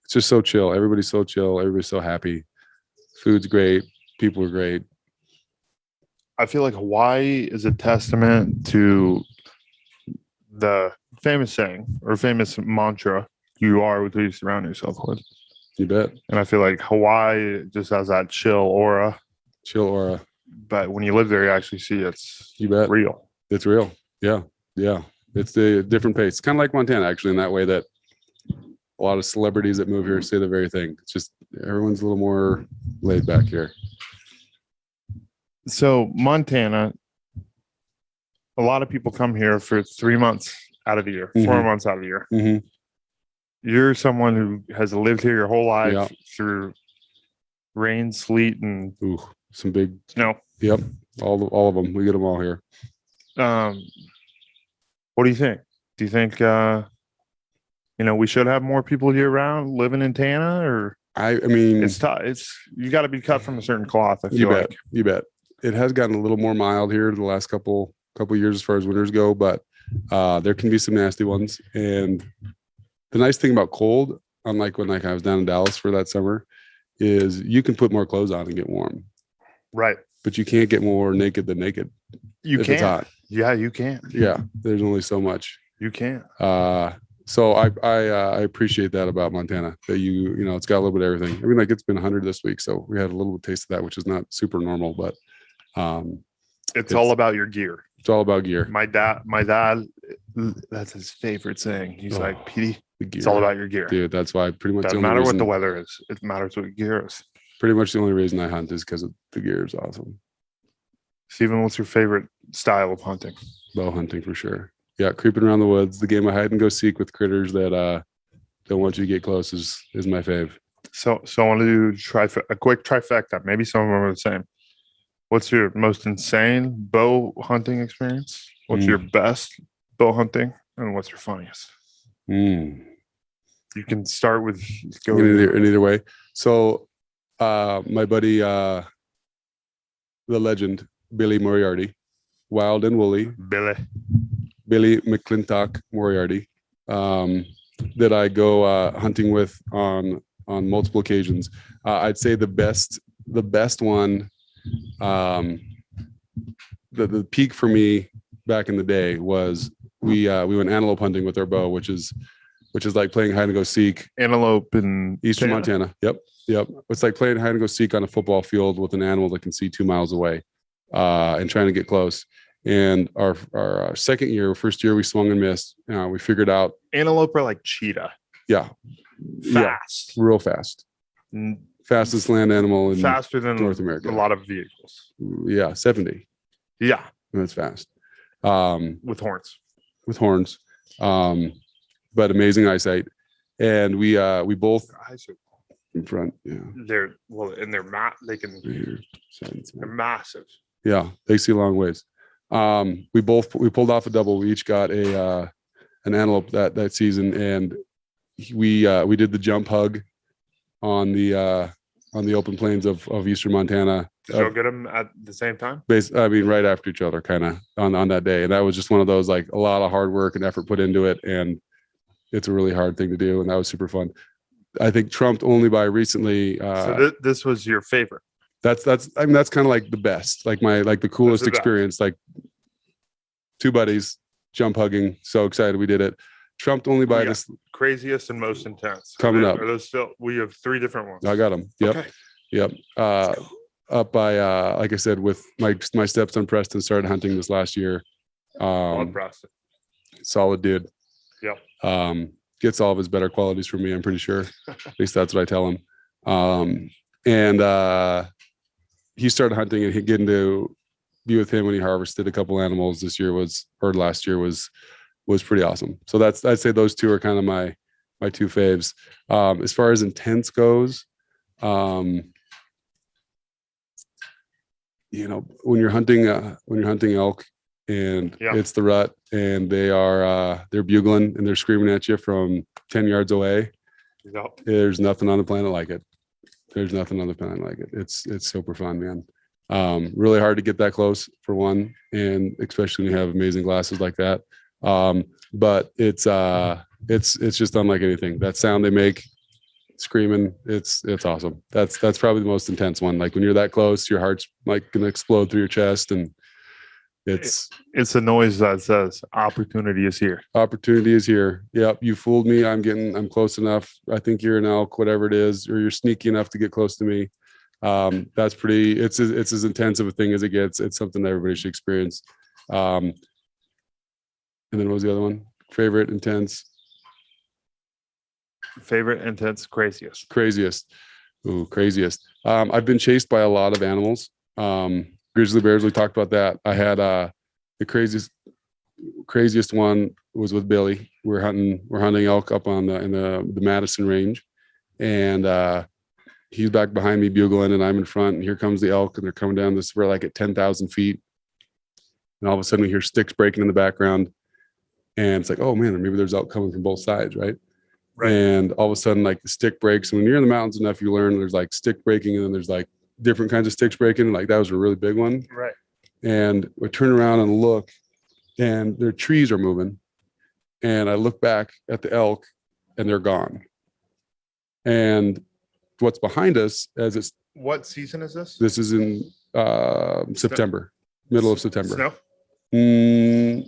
It's just so chill. Everybody's so chill. Everybody's so happy. Food's great. People are great. I feel like Hawaii is a testament to the famous saying or famous mantra, you are what you surround yourself with. You bet. And I feel like Hawaii just has that chill aura. Chill aura. But when you live there, you actually see it's You bet. real. It's real. Yeah. Yeah. It's the different pace. It's kind of like Montana, actually, in that way that a lot of celebrities that move here say the very thing. It's just everyone's a little more laid back here. So Montana, a lot of people come here for 3 months out of the year, 4 Mhm. months out of the year. Mm-hmm. You're someone who has lived here your whole life Yeah. through rain, sleet, and Ooh, some big. snow. Yep. All of them. We get them all here. What do you think? Do you think we should have more people year round living in Tana, or I mean, it's tough? It's you got to be cut from a certain cloth. I feel you bet. like. You bet. It has gotten a little more mild here the last couple years as far as winters go, but there can be some nasty ones. And the nice thing about cold, unlike when I was down in Dallas for that summer, is you can put more clothes on and get warm, Right. but you can't get more naked than naked. You if it's can. hot. Yeah, you can. Yeah, there's only so much. You can. So I appreciate that about Montana, that it's got a little bit of everything. I mean, like, it's been 100 this week, so we had a little taste of that, which is not super normal, but It's all about your gear. it's all about gear. My dad, that's his favorite saying. He's Oh, like, Petey, The gear. it's all about your gear. Dude, that's why pretty much Doesn't the only matter what reason, the weather is. It matters what your gear is. pretty much the only reason I hunt is because the gear is awesome. Steven, what's your favorite style of hunting? Bow hunting for sure. Yeah, creeping around the woods, the game of hide and go seek with critters that don't want you to get close is my fave. So I want to do a quick trifecta. Maybe some of them are the same. What's your most insane bow hunting experience? What's your best bow hunting? And what's your funniest? Mm. You can start with In either way. So my buddy, the legend, Billy Moriarty, wild and woolly, Billy McClintock Moriarty, that I go hunting with on multiple occasions. I'd say the best one, the peak for me back in the day was we went antelope hunting with our bow, which is like playing hide and go seek. antelope in Eastern Tana. Montana. Yep. It's like playing hide and go seek on a football field with an animal that can see 2 miles away, and trying to get close. And our second year, first year, we swung and missed. We figured out, Antelope are like cheetah, yeah, fast, real fast, fastest land animal in faster than North America. a lot of vehicles. Yeah, 70. Yeah, That's fast. with horns. With horns, but amazing eyesight. And we both Their eyes are, in front. Yeah, they're and they're they can. right here. They're massive. Yeah, they see a long ways. We pulled off a double. We each got an antelope that season, and we did the jump hug on the open plains of eastern Montana. Did you get them at the same time? Right after each other, kind of on that day. And that was just one of those, like, a lot of hard work and effort put into it, and it's a really hard thing to do, and that was super fun. I think trumped only by recently. So this was your favorite. That's kind of like the best, like the coolest experience. Like, two buddies jump hugging, so excited we did it. Trumped only by this craziest and most intense coming up. Are those still? We have 3 different ones. I got them. Yep. Okay. Yep. Up by like I said, with my stepson Preston started hunting this last year. Preston. Solid dude. Yep. Gets all of his better qualities from me, I'm pretty sure. At least that's what I tell him. And he started hunting, and he'd get to be with him when he harvested a couple animals last year was pretty awesome. So I'd say those two are kind of my two faves. As far as intense goes, when you're hunting elk and it's the rut, and they're bugling and they're screaming at you from 10 yards away. Yep. There's nothing on the planet like it. It's super fun, man. Really hard to get that close, for one, and especially when you have amazing glasses like that. But it's just unlike anything. That sound they make, screaming, it's awesome. That's probably the most intense one. Like, when you're that close, your heart's like gonna explode through your chest, and it's a noise that says opportunity is here. Opportunity is here. Yep, you fooled me. I'm close enough. I think you're an elk, whatever it is, or you're sneaky enough to get close to me. That's pretty. It's as intense of a thing as it gets. It's something that everybody should experience. And then what was the other one? Favorite, intense, craziest. Ooh, craziest. I've been chased by a lot of animals. Grizzly bears, we talked about that. I had the craziest one was with Billy. We're hunting elk up in the Madison range, and he's back behind me bugling, and I'm in front, and here comes the elk, and they're coming down this, we're like at 10,000 feet, and all of a sudden we hear sticks breaking in the background, and it's like, oh man, maybe there's elk coming from both sides, right? And all of a sudden, like, the stick breaks, and when you're in the mountains enough, you learn there's like stick breaking, and then there's like different kinds of sticks breaking. Like, that was a really big one. Right. And we turn around and look, and their trees are moving. And I look back at the elk, and they're gone. And what's behind us, what season is this? This is in September, middle of September. Snow?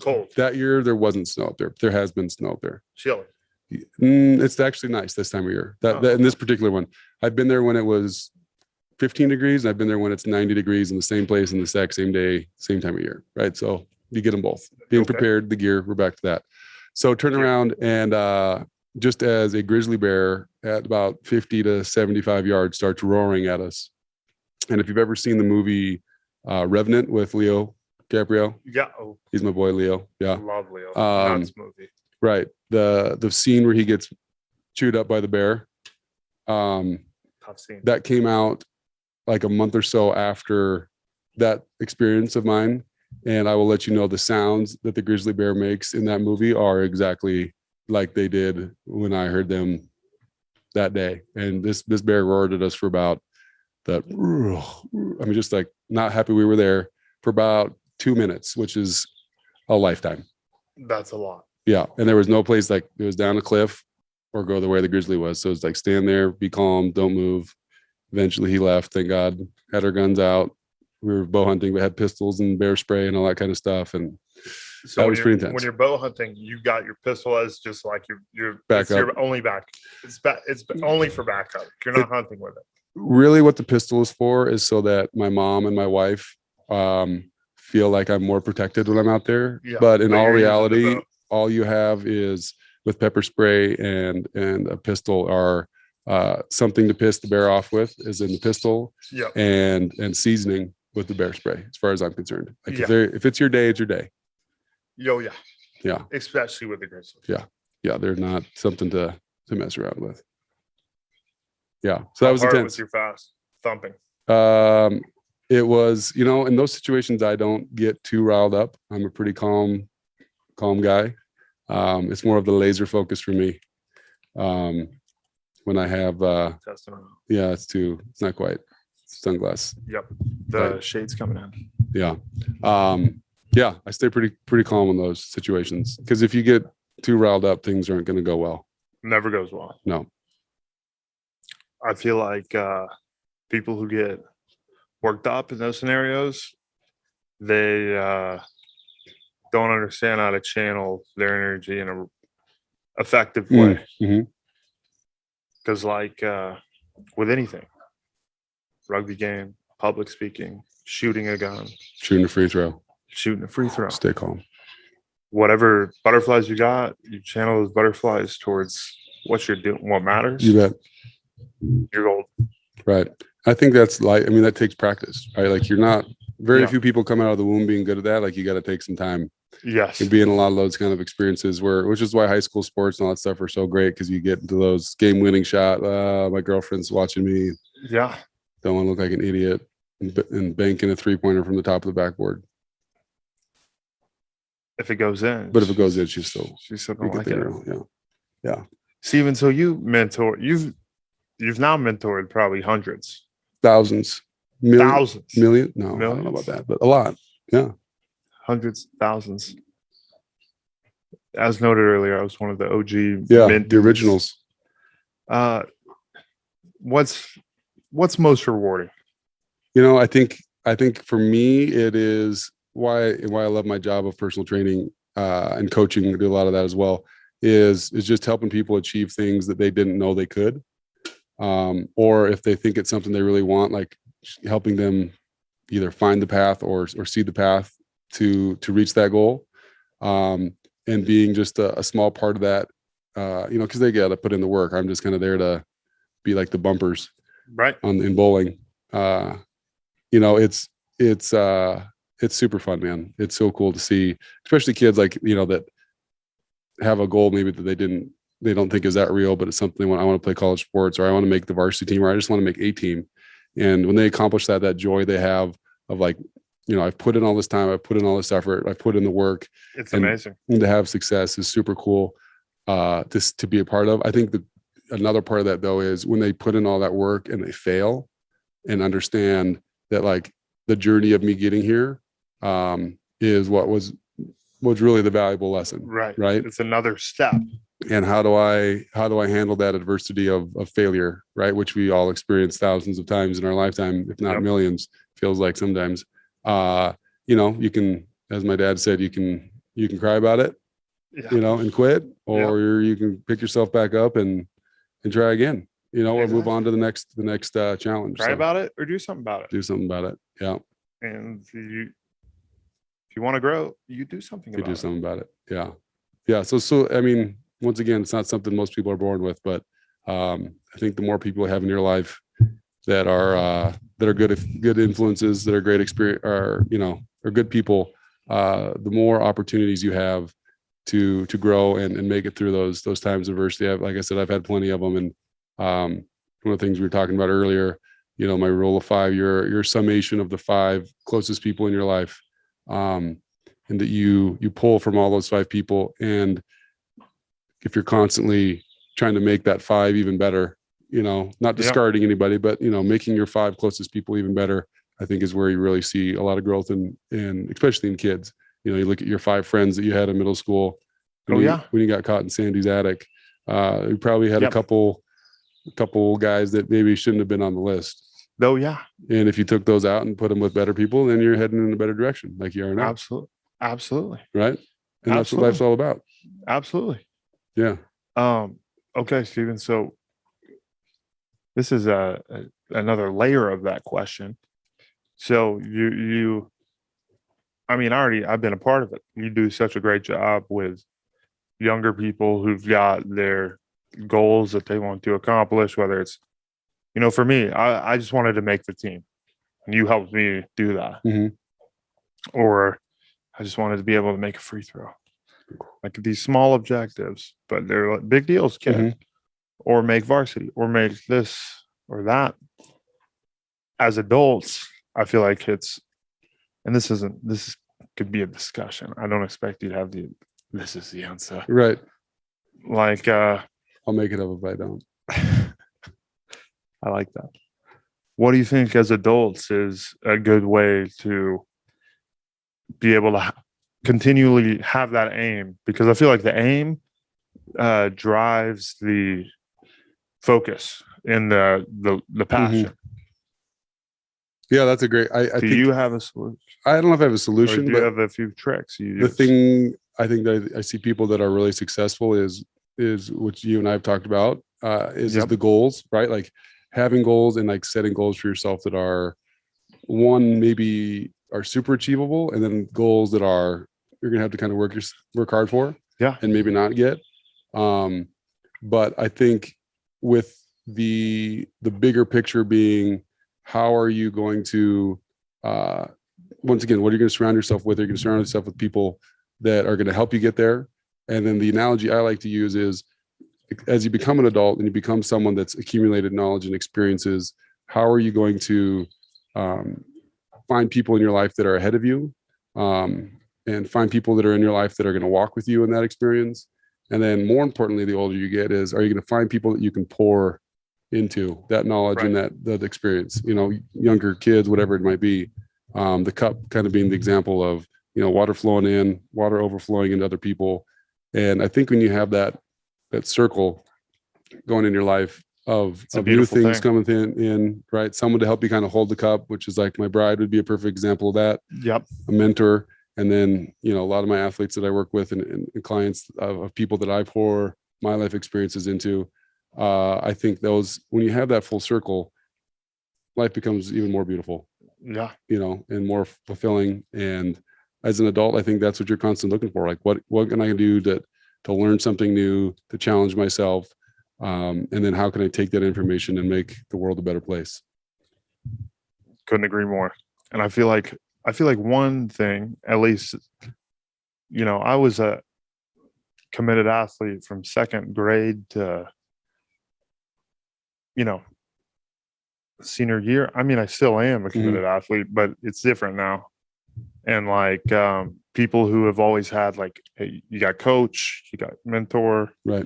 Cold. That year there wasn't snow up there. There has been snow up there. Chilly. It's actually nice this time of year. That in this particular one, I've been there when it was 15 degrees, and I've been there when it's 90 degrees in the same place in the exact same day, same time of year, right? So you get them both. Being prepared, the gear, we're back to that. So turn around, and just as a grizzly bear at about 50 to 75 yards starts roaring at us. And if you've ever seen the movie Revenant with Leo DiCaprio, he's my boy Leo. Yeah, I love Leo. Nuts movie. Right. The scene where he gets chewed up by the bear. Tough scene. That came out like a month or so after that experience of mine. And I will let you know the sounds that the grizzly bear makes in that movie are exactly like they did when I heard them that day. And this bear roared at us for about just like not happy we were there for about 2 minutes, which is a lifetime. That's a lot. Yeah. And there was no place, like, it was down a cliff or go the way the grizzly was. So it's like, stand there, be calm, don't move. Eventually he left. Thank God. Had our guns out. We were bow hunting. We had pistols and bear spray and all that kind of stuff. And so that was pretty intense. When you're bow hunting, you got your pistol as just like your backup. Your only back. It's only for backup. You're not hunting with it. Really, what the pistol is for is so that my mom and my wife feel like I'm more protected when I'm out there. Yeah, But in but all you're using the reality, bow. all you have is with pepper spray and a pistol are something to piss the bear off with, is in the pistol, Yep. and seasoning with the bear spray, as far as I'm concerned. Like Yeah. if it's your day, it's your day. Yo, yeah. Yeah. Especially with the grizzly. Yeah, they're not something to mess around with. Yeah. So that How was hard intense. was your fast thumping? It was, in those situations, I don't get too riled up. I'm a pretty calm guy. It's more of the laser focus for me. When I have, Testing them. yeah, it's not quite sunglass. Yep. The Right. shades coming in. Yeah. Yeah, I stay pretty calm in those situations, because if you get too riled up, things aren't going to go well. Never goes well. No. I feel like people who get worked up in those scenarios, they don't understand how to channel their energy in a effective way. Mm-hmm. Because like with anything, rugby game, public speaking, shooting a gun, Shooting a free throw. shooting a free throw, Stay calm. whatever butterflies you got, you channel those butterflies towards what you're doing, what matters. You bet. You're gold. Right. I think that's that takes practice, right? Like very Yeah. few people come out of the womb being good at that. Like you got to take some time Yes. and be in a lot of those kind of experiences which is why high school sports and all that stuff are so great, because you get into those game winning shot. My girlfriend's watching me. Yeah. Don't want to look like an idiot and banking a 3-pointer from the top of the backboard. If it goes in. But if it goes in, she's still gonna like it. Yeah. Steven, so you've now mentored probably hundreds, Thousands, thousands, million. No, I don't know about that, but a lot. Yeah. hundreds, thousands. As noted earlier, I was one of the OG Yeah. mentors. The originals. What's most rewarding? I think for me, it is why I love my job of personal training and coaching. I do a lot of that as well. Is just helping people achieve things that they didn't know they could, or if they think it's something they really want, like helping them either find the path or see the path to reach that goal, and being just a small part of that, because they got to put in the work. I'm just kind of there to be like the bumpers, Right. in bowling. It's super fun, man. It's so cool to see, especially kids like, that have a goal maybe that they don't think is that real, but it's something when I want to play college sports, or I want to make the varsity team, or I just want to make a team. And when they accomplish that joy they have of like, I've put in all this time, I've put in all this effort, I've put in the work. It's and amazing. to have success is super cool to be a part of. I think another part of that though is when they put in all that work and they fail and understand that like the journey of me getting here is what was really the valuable lesson. Right. Right. It's another step. And how do I handle that adversity of failure, right? Which we all experience thousands of times in our lifetime, if not Yep. millions, feels like sometimes. You can, as my dad said, you can cry about it, Yeah. and quit, or you can pick yourself back up and try again, or move on to the next challenge. Cry So about it or do something about it. do something about it. Yeah. And if you want to grow, you do something You about do it. something about it. Yeah. Yeah. So, I mean, once again, it's not something most people are born with, but I think the more people you have in your life that are good influences, that are great experience, are good people, the more opportunities you have to grow and make it through those times of adversity. Like I said, I've had plenty of them. And one of the things we were talking about earlier, my rule of 5, your summation of the 5 closest people in your life, and that you pull from all those 5 people. And if you're constantly trying to make that 5 even better, not discarding anybody, but, making your 5 closest people even better, I think is where you really see a lot of growth in especially in kids. You look at your 5 friends that you had in middle school. When you got caught in Sandy's attic, you probably had a couple guys that maybe shouldn't have been on the list. Oh yeah. And if you took those out and put them with better people, then you're heading in a better direction, like you are now. Absolutely. Right. And that's what life's all about. Absolutely. Yeah. Okay, Steven. So this is another layer of that question. So you I mean, I've been a part of it. You do such a great job with younger people who've got their goals that they want to accomplish, whether it's, for me, I just wanted to make the team and you helped me do that. Mhm. Or I just wanted to be able to make a free throw. Like these small objectives, but they're like big deals, kid. Mhm. Or make varsity or make this or that. As adults, I feel like this could be a discussion. I don't expect you to have this is the answer. Right. Like, I'll make it up if I don't. I like that. What do you think as adults is a good way to be able to continually have that aim? Because I feel like the aim drives the focus and the passion. Yeah, that's a great. I Do think you have a solution? I don't know if I have a Or solution, do you but have a few tricks you the use? thing I think that I see people that are really successful is what you and I have talked about is Yep. the goals, right? Like having goals and like setting goals for yourself that are maybe are super achievable, and then goals that are you're gonna have to kind of work hard for, Yeah. and maybe not get. But I think with the bigger picture being, how are you going to once again, what are you going to surround yourself with? You're going to surround yourself with people that are going to help you get there. And then the analogy I like to use is, as you become an adult and you become someone that's accumulated knowledge and experiences, how are you going to find people in your life that are ahead of you, and find people that are in your life that are going to walk with you in that experience? And then more importantly, the older you get is, are you going to find people that you can pour into that knowledge and that experience, younger kids, whatever it might be. The cup kind of being the example of, water flowing in, water overflowing into other people. And I think when you have that circle going in your life of new things coming in, right? Someone to help you kind of hold the cup, which is like my bride would be a perfect example of that. Yep. A mentor. And then, a lot of my athletes that I work with and clients of people that I pour my life experiences into. I think when you have that full circle, life becomes even more beautiful. Yeah. And more fulfilling. And as an adult, I think that's what you're constantly looking for. Like, what can I do to learn something new, to challenge myself? And then how can I take that information and make the world a better place? Couldn't agree more. And I feel like one thing, at least, I was a committed athlete from second grade to, senior year. I mean, I still am a committed athlete, but it's different now. And like people who have always had, like, hey, you got coach, you got mentor, right?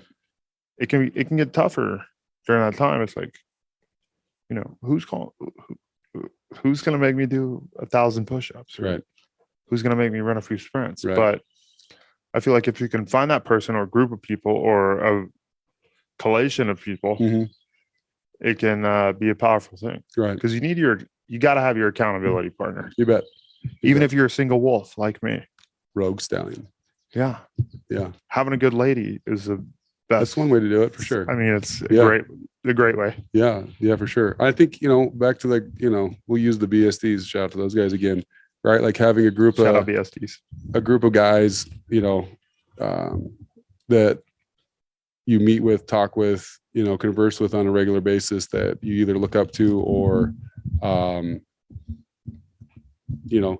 It can get tougher during that time. It's like, who's going to make me do 1,000 push-ups, right? Who's going to make me run a few sprints? Right. But I feel like if you can find that person or group of people or a collation of people, it can be a powerful thing, right? Because you got to have your accountability partner. You bet. Even if you're a single wolf like me, rogue stallion. Yeah. Having a good lady is the best. That's one way to do it for sure. I mean, it's a great way. Yeah, for sure. I think back to we'll use the BSDs. Shout out to those guys again, right? Like having a group Shout out BSDs, a group of guys, that you meet with, talk with, converse with on a regular basis, that you either look up to or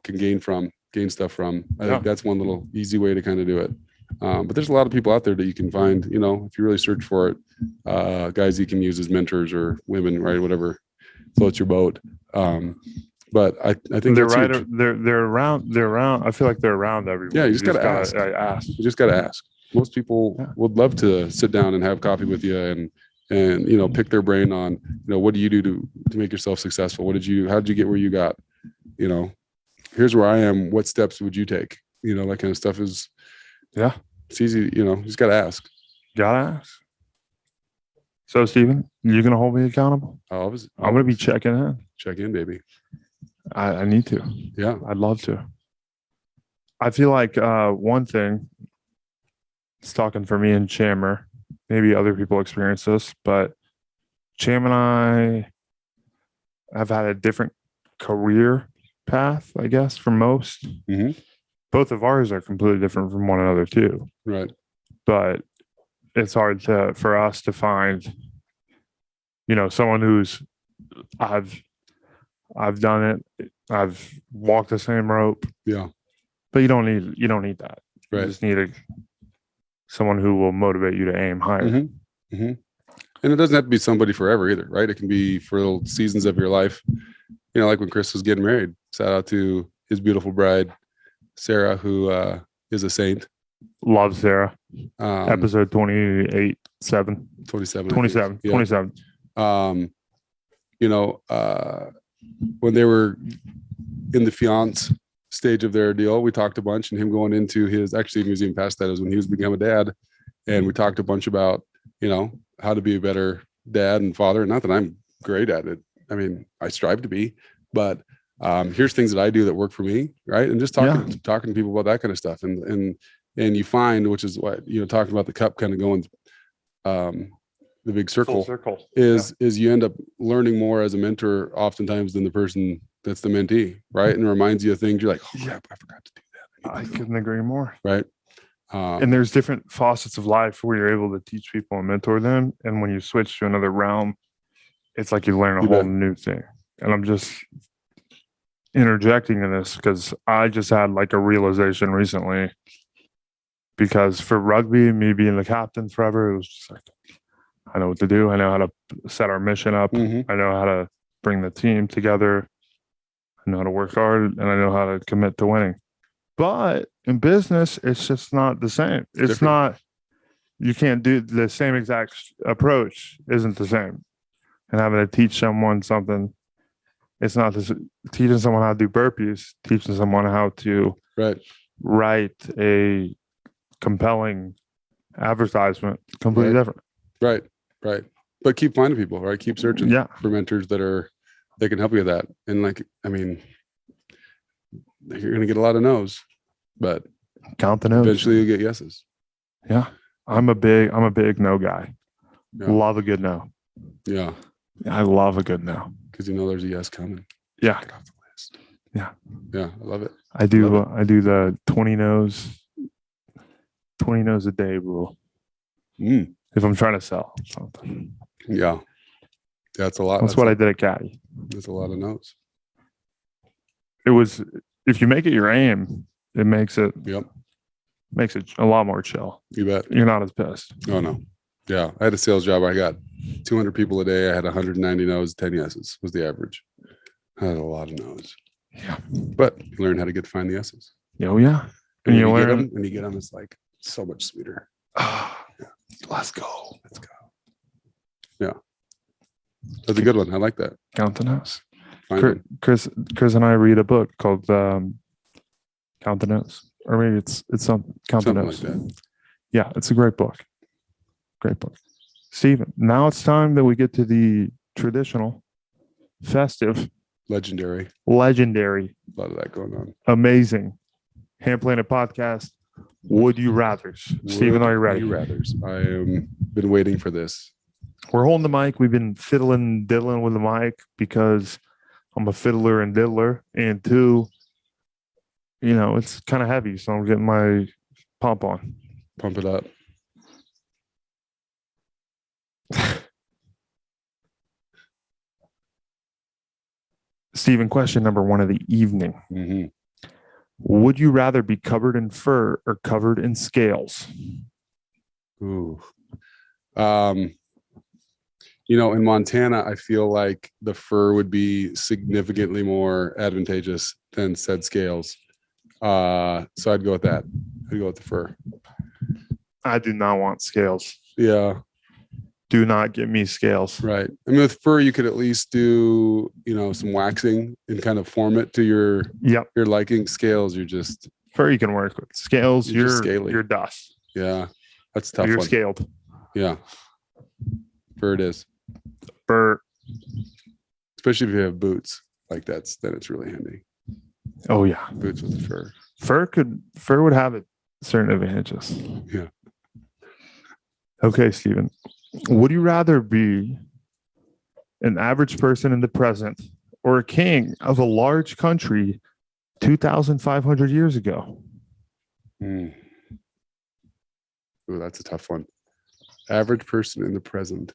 can gain stuff from. I think that's one little easy way to kind of do it. But there's a lot of people out there that you can find, if you really search for it, guys you can use as mentors, or women, right? Whatever floats your boat. But I think they're that's right. huge. They're around. I feel like they're around everyone. Yeah, you just gotta ask. You just gotta ask. Most people would love to sit down and have coffee with you and pick their brain on, what do you do to make yourself successful? How did you get where you got? Here's where I am. What steps would you take? That kind of stuff is, it's easy. You just gotta ask. Gotta ask. So, Stephen, you gonna hold me accountable? I'm gonna be checking in. Check in, baby. I need to. Yeah, I'd love to. I feel like one thing, it's talking for me and Chammer, maybe other people experience this, but Cham and I have had a different career path, I guess, for most. both of ours are completely different from one another too. Right. But it's hard for us to find, someone who's I've done it. I've walked the same rope, Yeah. but you don't need that. You Right. just need someone who will motivate you to aim higher. Mm-hmm. Mm-hmm. And it doesn't have to be somebody forever either, right? It can be for little seasons of your life. Like when Chris was getting married. Shout out to his beautiful bride, Sarah, who is a saint. Love Sarah. Episode Episode 28, 7. 27. 27. Yeah. 27. When they were in the fiance stage of their deal, we talked a bunch, and him going into his, actually museum past that is when he was becoming a dad. And we talked a bunch about, how to be a better dad and father. Not that I'm great at it. I mean, I strive to be, but here's things that I do that work for me. Right. And just talking to people about that kind of stuff. And you find, which is what, talking about the cup kind of going, the big circle, is you end up learning more as a mentor oftentimes than the person that's the mentee. Right. And it reminds you of things you're like, oh crap, I forgot to do that. I couldn't agree more. Right. And there's different facets of life where you're able to teach people and mentor them. And when you switch to another realm, it's like you learn a whole new thing. And I'm just interjecting in this because I just had like a realization recently, because for rugby, me being the captain forever, it was just like, I know what to do. I know how to set our mission up. Mm-hmm. I know how to bring the team together. I know how to work hard, and I know how to commit to winning. But in business, it's just not the same. It's different. not, you can't do the same exact approach, isn't the same. And having to teach someone something, it's not this, teaching someone how to do burpees, teaching someone how to write a compelling advertisement, completely different. Right. But keep finding people, right? Keep searching for mentors that can help you with that. And you're going to get a lot of no's, but count the no's. Eventually you'll get yeses. Yeah. I'm a big no guy. Yeah. Love a good no. Yeah. I love a good no. Because there's a yes coming. Yeah. Get off the list. Yeah. Yeah. I love it. I do the 20 no's a day rule. If I'm trying to sell something. Yeah. That's a lot. That's what I did at Caddy. That's a lot of no's. It was, if you make it your aim, it makes it a lot more chill. You bet. You're not as pissed. Oh no. Yeah. I had a sales job. I got 200 people a day. I had 190 no's, 10 yeses was the average. I had a lot of no's. Yeah. But you learn how to find the yeses. Oh yeah. And when you get them, it's like so much sweeter. Let's go. Yeah. That's a good one. I like that. Count the no's. Find Chris and I read a book called Count the No's, or maybe it's something Count the something No's. like that. Yeah, it's a great book. Steven, now it's time that we get to the traditional, festive, Legendary. a lot of that going on. amazing Ham Planet Podcast. Would you rather's? Steven, are you ready? Would you rather's. I am been waiting for this. We're holding the mic. We've been diddling with the mic because I'm a fiddler and diddler, and two, it's kind of heavy, so I'm getting my pump on. Pump it up. Steven, question number one of the evening. Mm-hmm. Would you rather be covered in fur or covered in scales? Ooh. In Montana, I feel like the fur would be significantly more advantageous than said scales. So I'd go with that. I'd go with the fur. I do not want scales. Yeah. Do not give me scales. Right. I mean, with fur, you could at least do, some waxing and kind of form it to your liking. Scales, you're just fur you can work with. Scales, you're dust. Yeah. That's a tough. You're one. scaled. Yeah. Fur it is. Fur. Especially if you have boots. Then it's really handy. Oh yeah. Boots with the fur. Fur would have certain advantages. Yeah. Okay, Steven. Would you rather be an average person in the present or a king of a large country 2,500 years ago? Mm. Ooh, that's a tough one. Average person in the present.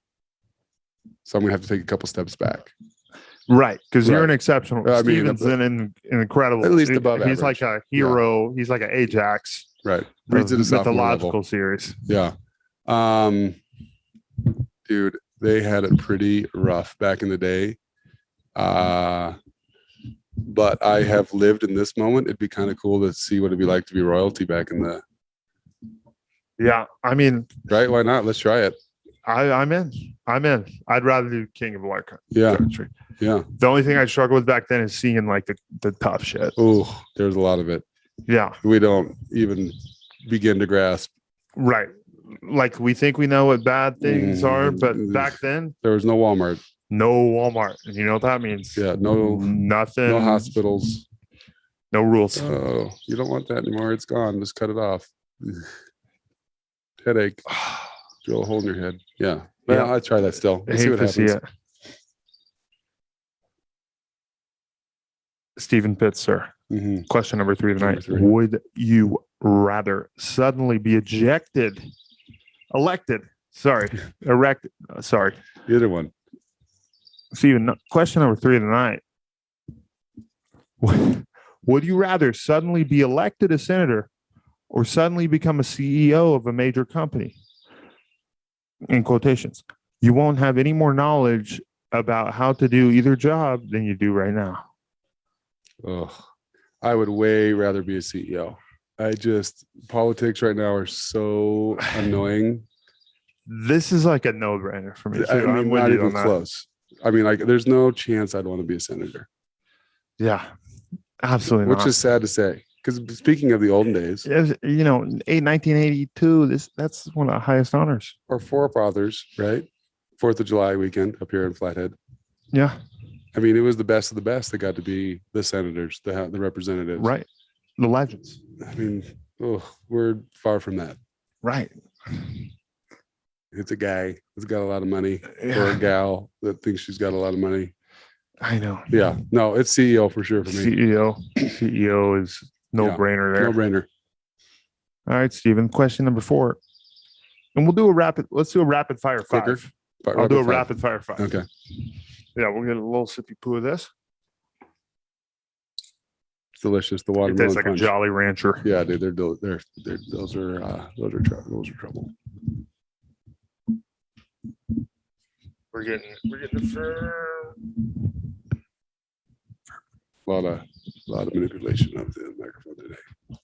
So I'm gonna have to take a couple steps back. Right, because you're Right. an exceptional. I mean, Steven's an incredible. at least above He's average. like a hero. He's like an Ajax Right. Reads at a of sophomore mythological level. series. Yeah. Dude, they had it pretty rough back in the day. But I have lived in this moment. It'd be kind of cool to see what it'd be like to be royalty back in the Yeah, I mean, right. Why not? Let's try it. I'm in. I'd rather do King of our Yeah. country. Yeah. The only thing I struggle with back then is seeing like the tough shit. Oh, there's a lot of it. Yeah, We don't even begin to grasp. right. Like we think we know what bad things are, but Mm. back then, There was no Walmart. no Walmart. And you know what that means? Yeah. No Nothing. hospitals. No rules. Oh, you don't want that anymore. It's gone. Just cut it off. Headache. Drill a hole in your head. Yeah. Yeah. I'll try that still. I Let's see hate what to see happens. it. Stephen Pitts, sir. Mhm. Question number 3 tonight. Number 3. Would you rather suddenly be elected? Sorry, erected. Sorry, Either one. Stephen. Question number 3 tonight. Would you rather suddenly be elected a senator or suddenly become a CEO of a major company? In quotations, you won't have any more knowledge about how to do either job than you do right now. Oh, I would way rather be a CEO. Politics right now are so annoying. This is like a no-brainer for me. I Too. I'm mean, with not you even on that. close. I mean, like, there's no chance I'd want to be a senator, Yeah, absolutely. which not. is sad to say. Because speaking of the olden days, Yes, 1982. That's one of the highest honors. our forefathers, right? 4th of July weekend up here in Flathead. Yeah, I mean, it was the best of the best that got to be the senators, the representatives. right. The legends. I mean, we're far from that. Right. It's a guy that's got a lot of money or Yeah, a gal that thinks she's got a lot of money. I know. Yeah. No, it's CEO for sure for me. CEO is no brainer there. No brainer. All right, Stephen. Question number 4, and let's do a rapid fire 5. Quicker? I'll do a fire. rapid fire 5. Okay. Yeah, we'll get a little sippy poo of this. It's delicious. The It watermelon tastes like punch. a Jolly Rancher. Yeah, dude. Those are trouble. We're getting the firm. A lot of manipulation of the microphone today.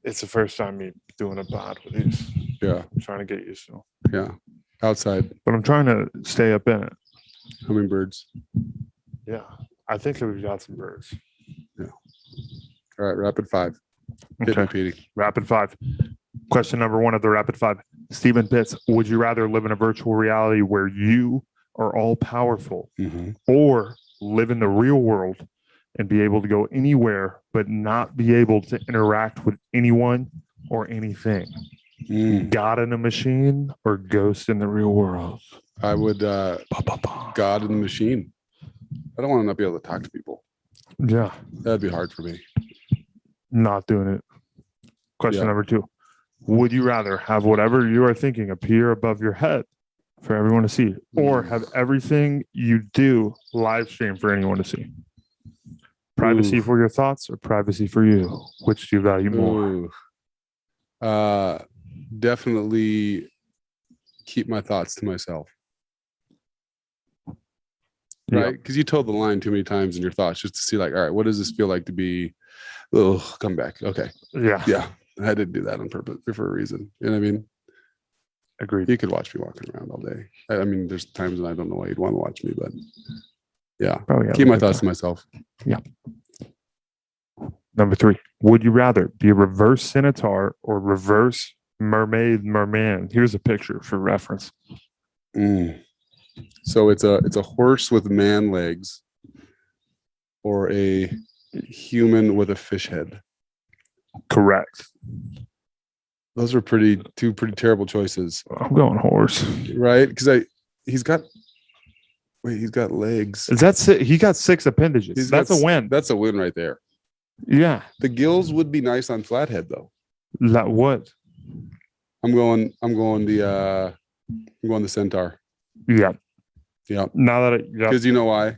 It's the first time me doing a pod with these. Yeah. I'm trying to get used to, Yeah. Outside but I'm trying to stay up in it. hummingbirds. Yeah, I think that we've got some birds. All right. Rapid 5. Hit me, Okay, Petey. rapid 5. Question number 1 of the rapid 5. Stephen Pitts, would you rather live in a virtual reality where you are all powerful, Mhm. or live in the real world and be able to go anywhere but not be able to interact with anyone or anything? Mm. God in a machine or ghost in the real world? I would God in the machine. I don't want to not be able to talk to people. Yeah, That'd be hard for me. not doing it. Question Yeah. number 2. Would you rather have whatever you are thinking appear above your head for everyone to see, or have everything you do live stream for anyone to see? Privacy Ooh. for your thoughts or privacy for you? Which do you value more? Ooh. Definitely keep my thoughts to myself. Yeah. Right? Because you told the line too many times in your thoughts just to see, like, all right, what does this feel like to be? Oh, come back. Okay. Yeah, Yeah. I didn't do that on purpose for a reason. You know what I mean? agreed. You could watch me walking around all day. I mean, there's times when I don't know why you'd want to watch me, but yeah. Probably have Keep a my good thoughts time. to myself. Number 3. Would you rather be a reverse centaur or reverse merman? Here's a picture for reference. Mm. So it's a horse with man legs or a human with a fish head. Correct. Those are two pretty terrible choices, I'm going horse. right? Because he's got legs. Is that he got 6 appendages? That's a win. That's a win right there. Yeah, The gills would be nice on Flathead though. What? I'm going the centaur. Yeah. Yeah. Now that yeah. Because you know why?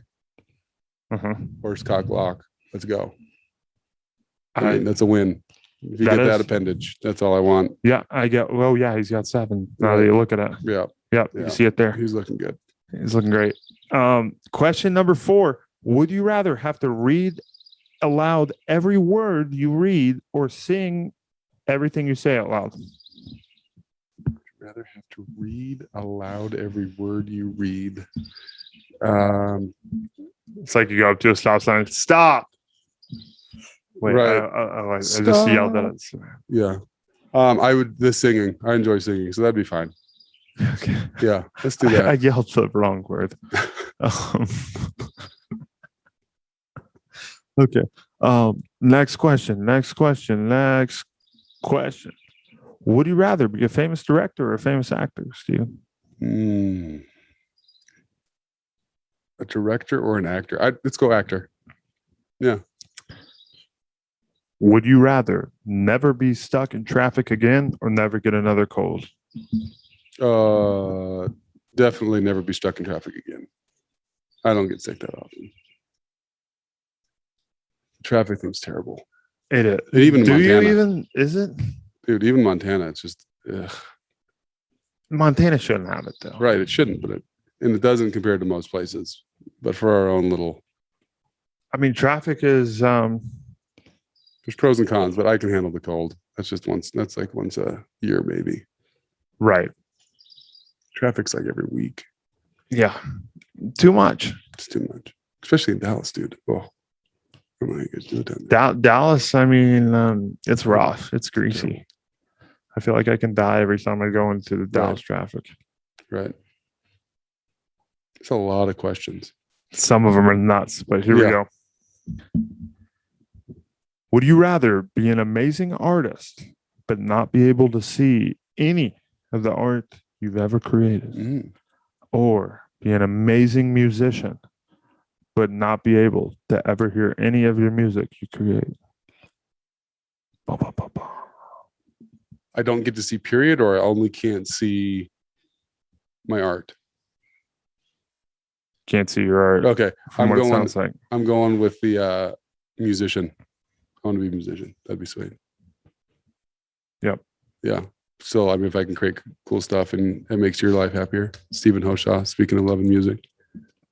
Uh-huh. Horse cock lock. Let's go. I mean, that's a win. If you That get that is- appendage, that's all I want. Yeah, I get. Well, yeah, he's got 7. Now Right. that you look at it. Yeah. Yeah, Yeah. you see it there. He's looking good. He's looking great. Question number 4. Would you rather have to read aloud every word you read or sing everything you say out loud? Rather have to read aloud every word you read. It's like you go up to a stop sign. Stop. Wait, Right. I just yelled at it. Yeah. The singing. I enjoy singing, so that'd be fine. Okay. Yeah. Let's do that. I yelled the wrong word. Okay. Next question. Would you rather be a famous director or a famous actor, Steve? A director or an actor? Let's go actor. Yeah. Would you rather never be stuck in traffic again or never get another cold? Definitely never be stuck in traffic again. I don't get sick that often. Traffic thing's terrible. It is. And even in Do Montana. you even? Is it? Dude, even Montana, it's just ugh. Montana shouldn't have it though. Right. It shouldn't, but it doesn't compare to most places. But for our own little, I mean, traffic is. there's pros and cons, but I can handle the cold. That's just once. That's like once a year, maybe. Right. Traffic's like every week. Yeah. Too much. It's too much, especially in Dallas, dude. Oh, I don't know how you guys do it down there. Dallas. I mean, it's rough. It's greasy. I feel like I can die every time I go into the Dallas traffic. Right. It's a lot of questions. Some of them are nuts, but here we go. Would you rather be an amazing artist but not be able to see any of the art you've ever created, or be an amazing musician but not be able to ever hear any of your music you create? I don't get to see period, or I only can't see my art. Can't see your art. Okay. From what it sounds like. I'm going with the musician. I want to be a musician. That'd be sweet. Yep. Yeah. So, I mean, if I can create cool stuff and it makes your life happier. Stephen Hoshaw, speaking of love and music.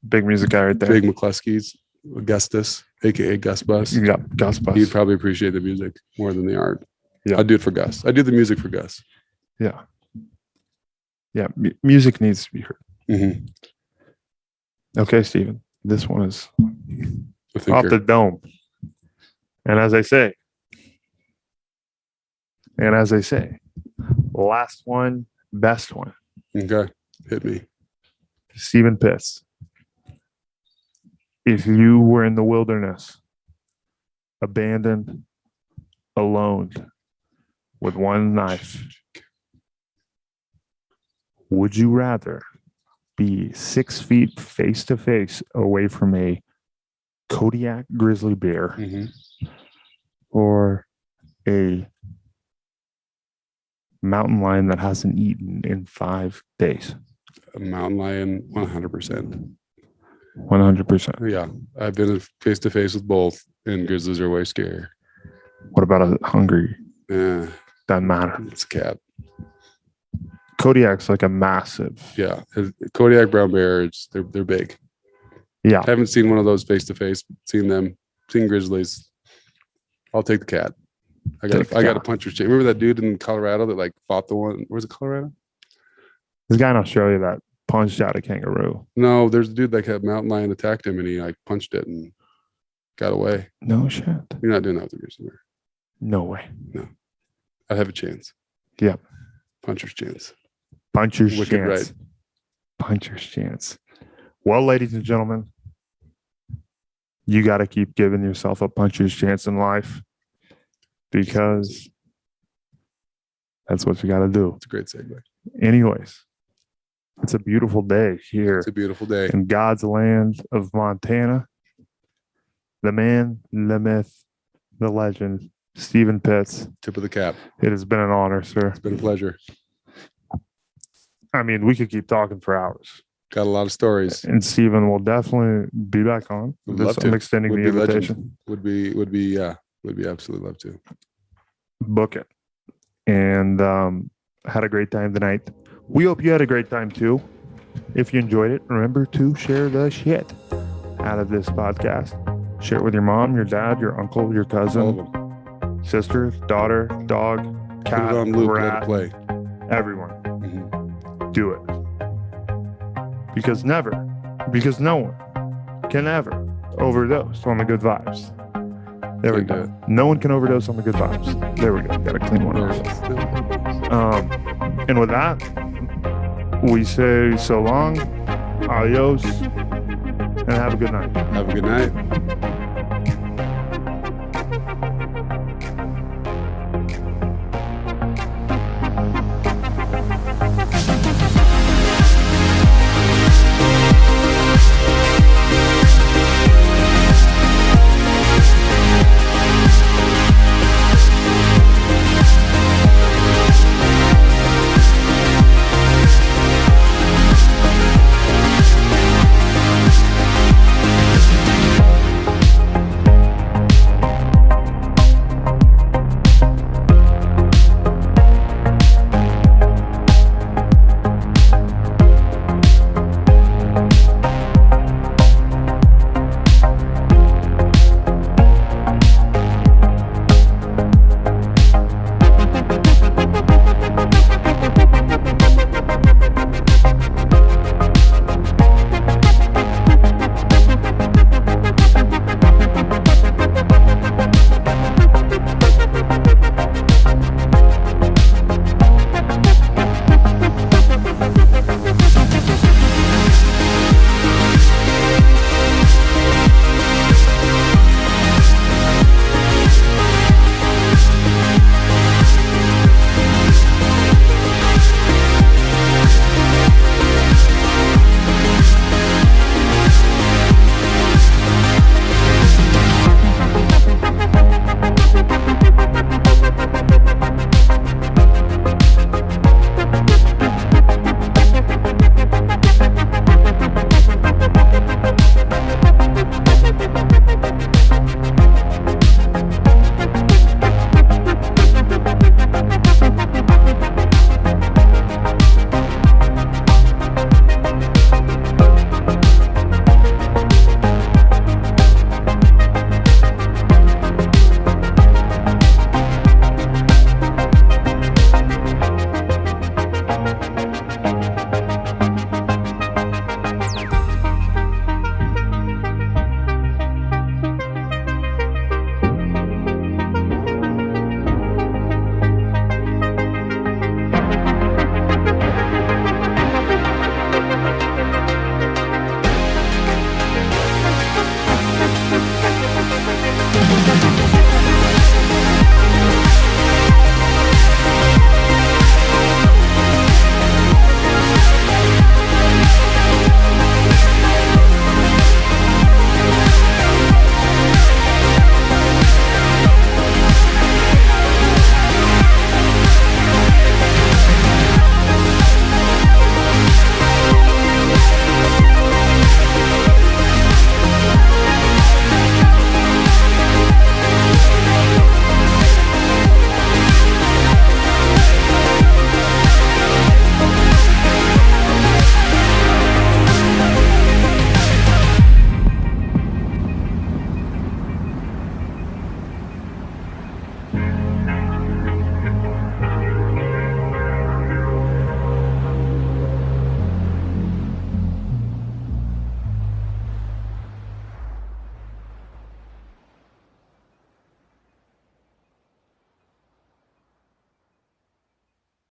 Big music guy right there. Big McCluskey's, Augustus, aka Gus Bus. Yeah, Gus Bus. He'd probably appreciate the music more than the art. Yeah. I'd do it for Gus. I'd do the music for Gus. Yeah. Yeah. Music needs to be heard. Mm-hmm. Okay, Stephen. This one is A off thinker. the dome. And as I say, last one, best one. Okay. Hit me. Stephen Pitts. If you were in the wilderness, abandoned, alone, with one knife, would you rather be 6 feet face to face away from a Kodiak grizzly bear Mm-hmm. or a mountain lion that hasn't eaten in 5 days? A mountain lion, 100%. 100%. Yeah. I've been face to face with both, and grizzlies are way scarier. What about a hungry? Yeah. Doesn't matter. It's a cat. Kodiak's like a massive. Yeah. Kodiak brown bears, they're big. Yeah. I haven't seen one of those face to face. Seen grizzlies. I'll take the cat. I got a puncher's chain. Remember that dude in Colorado that like fought the one? Where's it, Colorado? There's a guy in Australia that punched out a kangaroo. No, there's a dude that had mountain lion attacked him and he like punched it and got away. No shit. You're not doing that with a grizzly bear. No way. I'd have a chance. Yeah. Puncher's chance. Puncher's Wicked chance. right. Puncher's chance. Well, ladies and gentlemen, you got to keep giving yourself a puncher's chance in life, because that's what you got to do. It's a great segue. Anyways, it's a beautiful day here It's a beautiful day. in God's land of Montana. The man, the myth, the legend, Stephen Pitts. Tip of the cap. It has been an honor, sir. It's been a pleasure. I mean, we could keep talking for hours. Got a lot of stories. And Stephen will definitely be back on. Would love to. I'm extending Would the be invitation. legend. Would be absolutely love to. Book it. And had a great time tonight. We hope you had a great time too. If you enjoyed it, remember to share the shit out of this podcast. Share it with your mom, your dad, your uncle, your All of cousin, them. sister, daughter, dog, Put cat, it on loop. Let rat, it play. everyone. Mhm. Do it. Because no one can ever overdose on the good vibes. There we Can't go. do No one can overdose on the good vibes. There we go. Got to clean one off. And with that, we say so long, adios, and have a good night. Have a good night.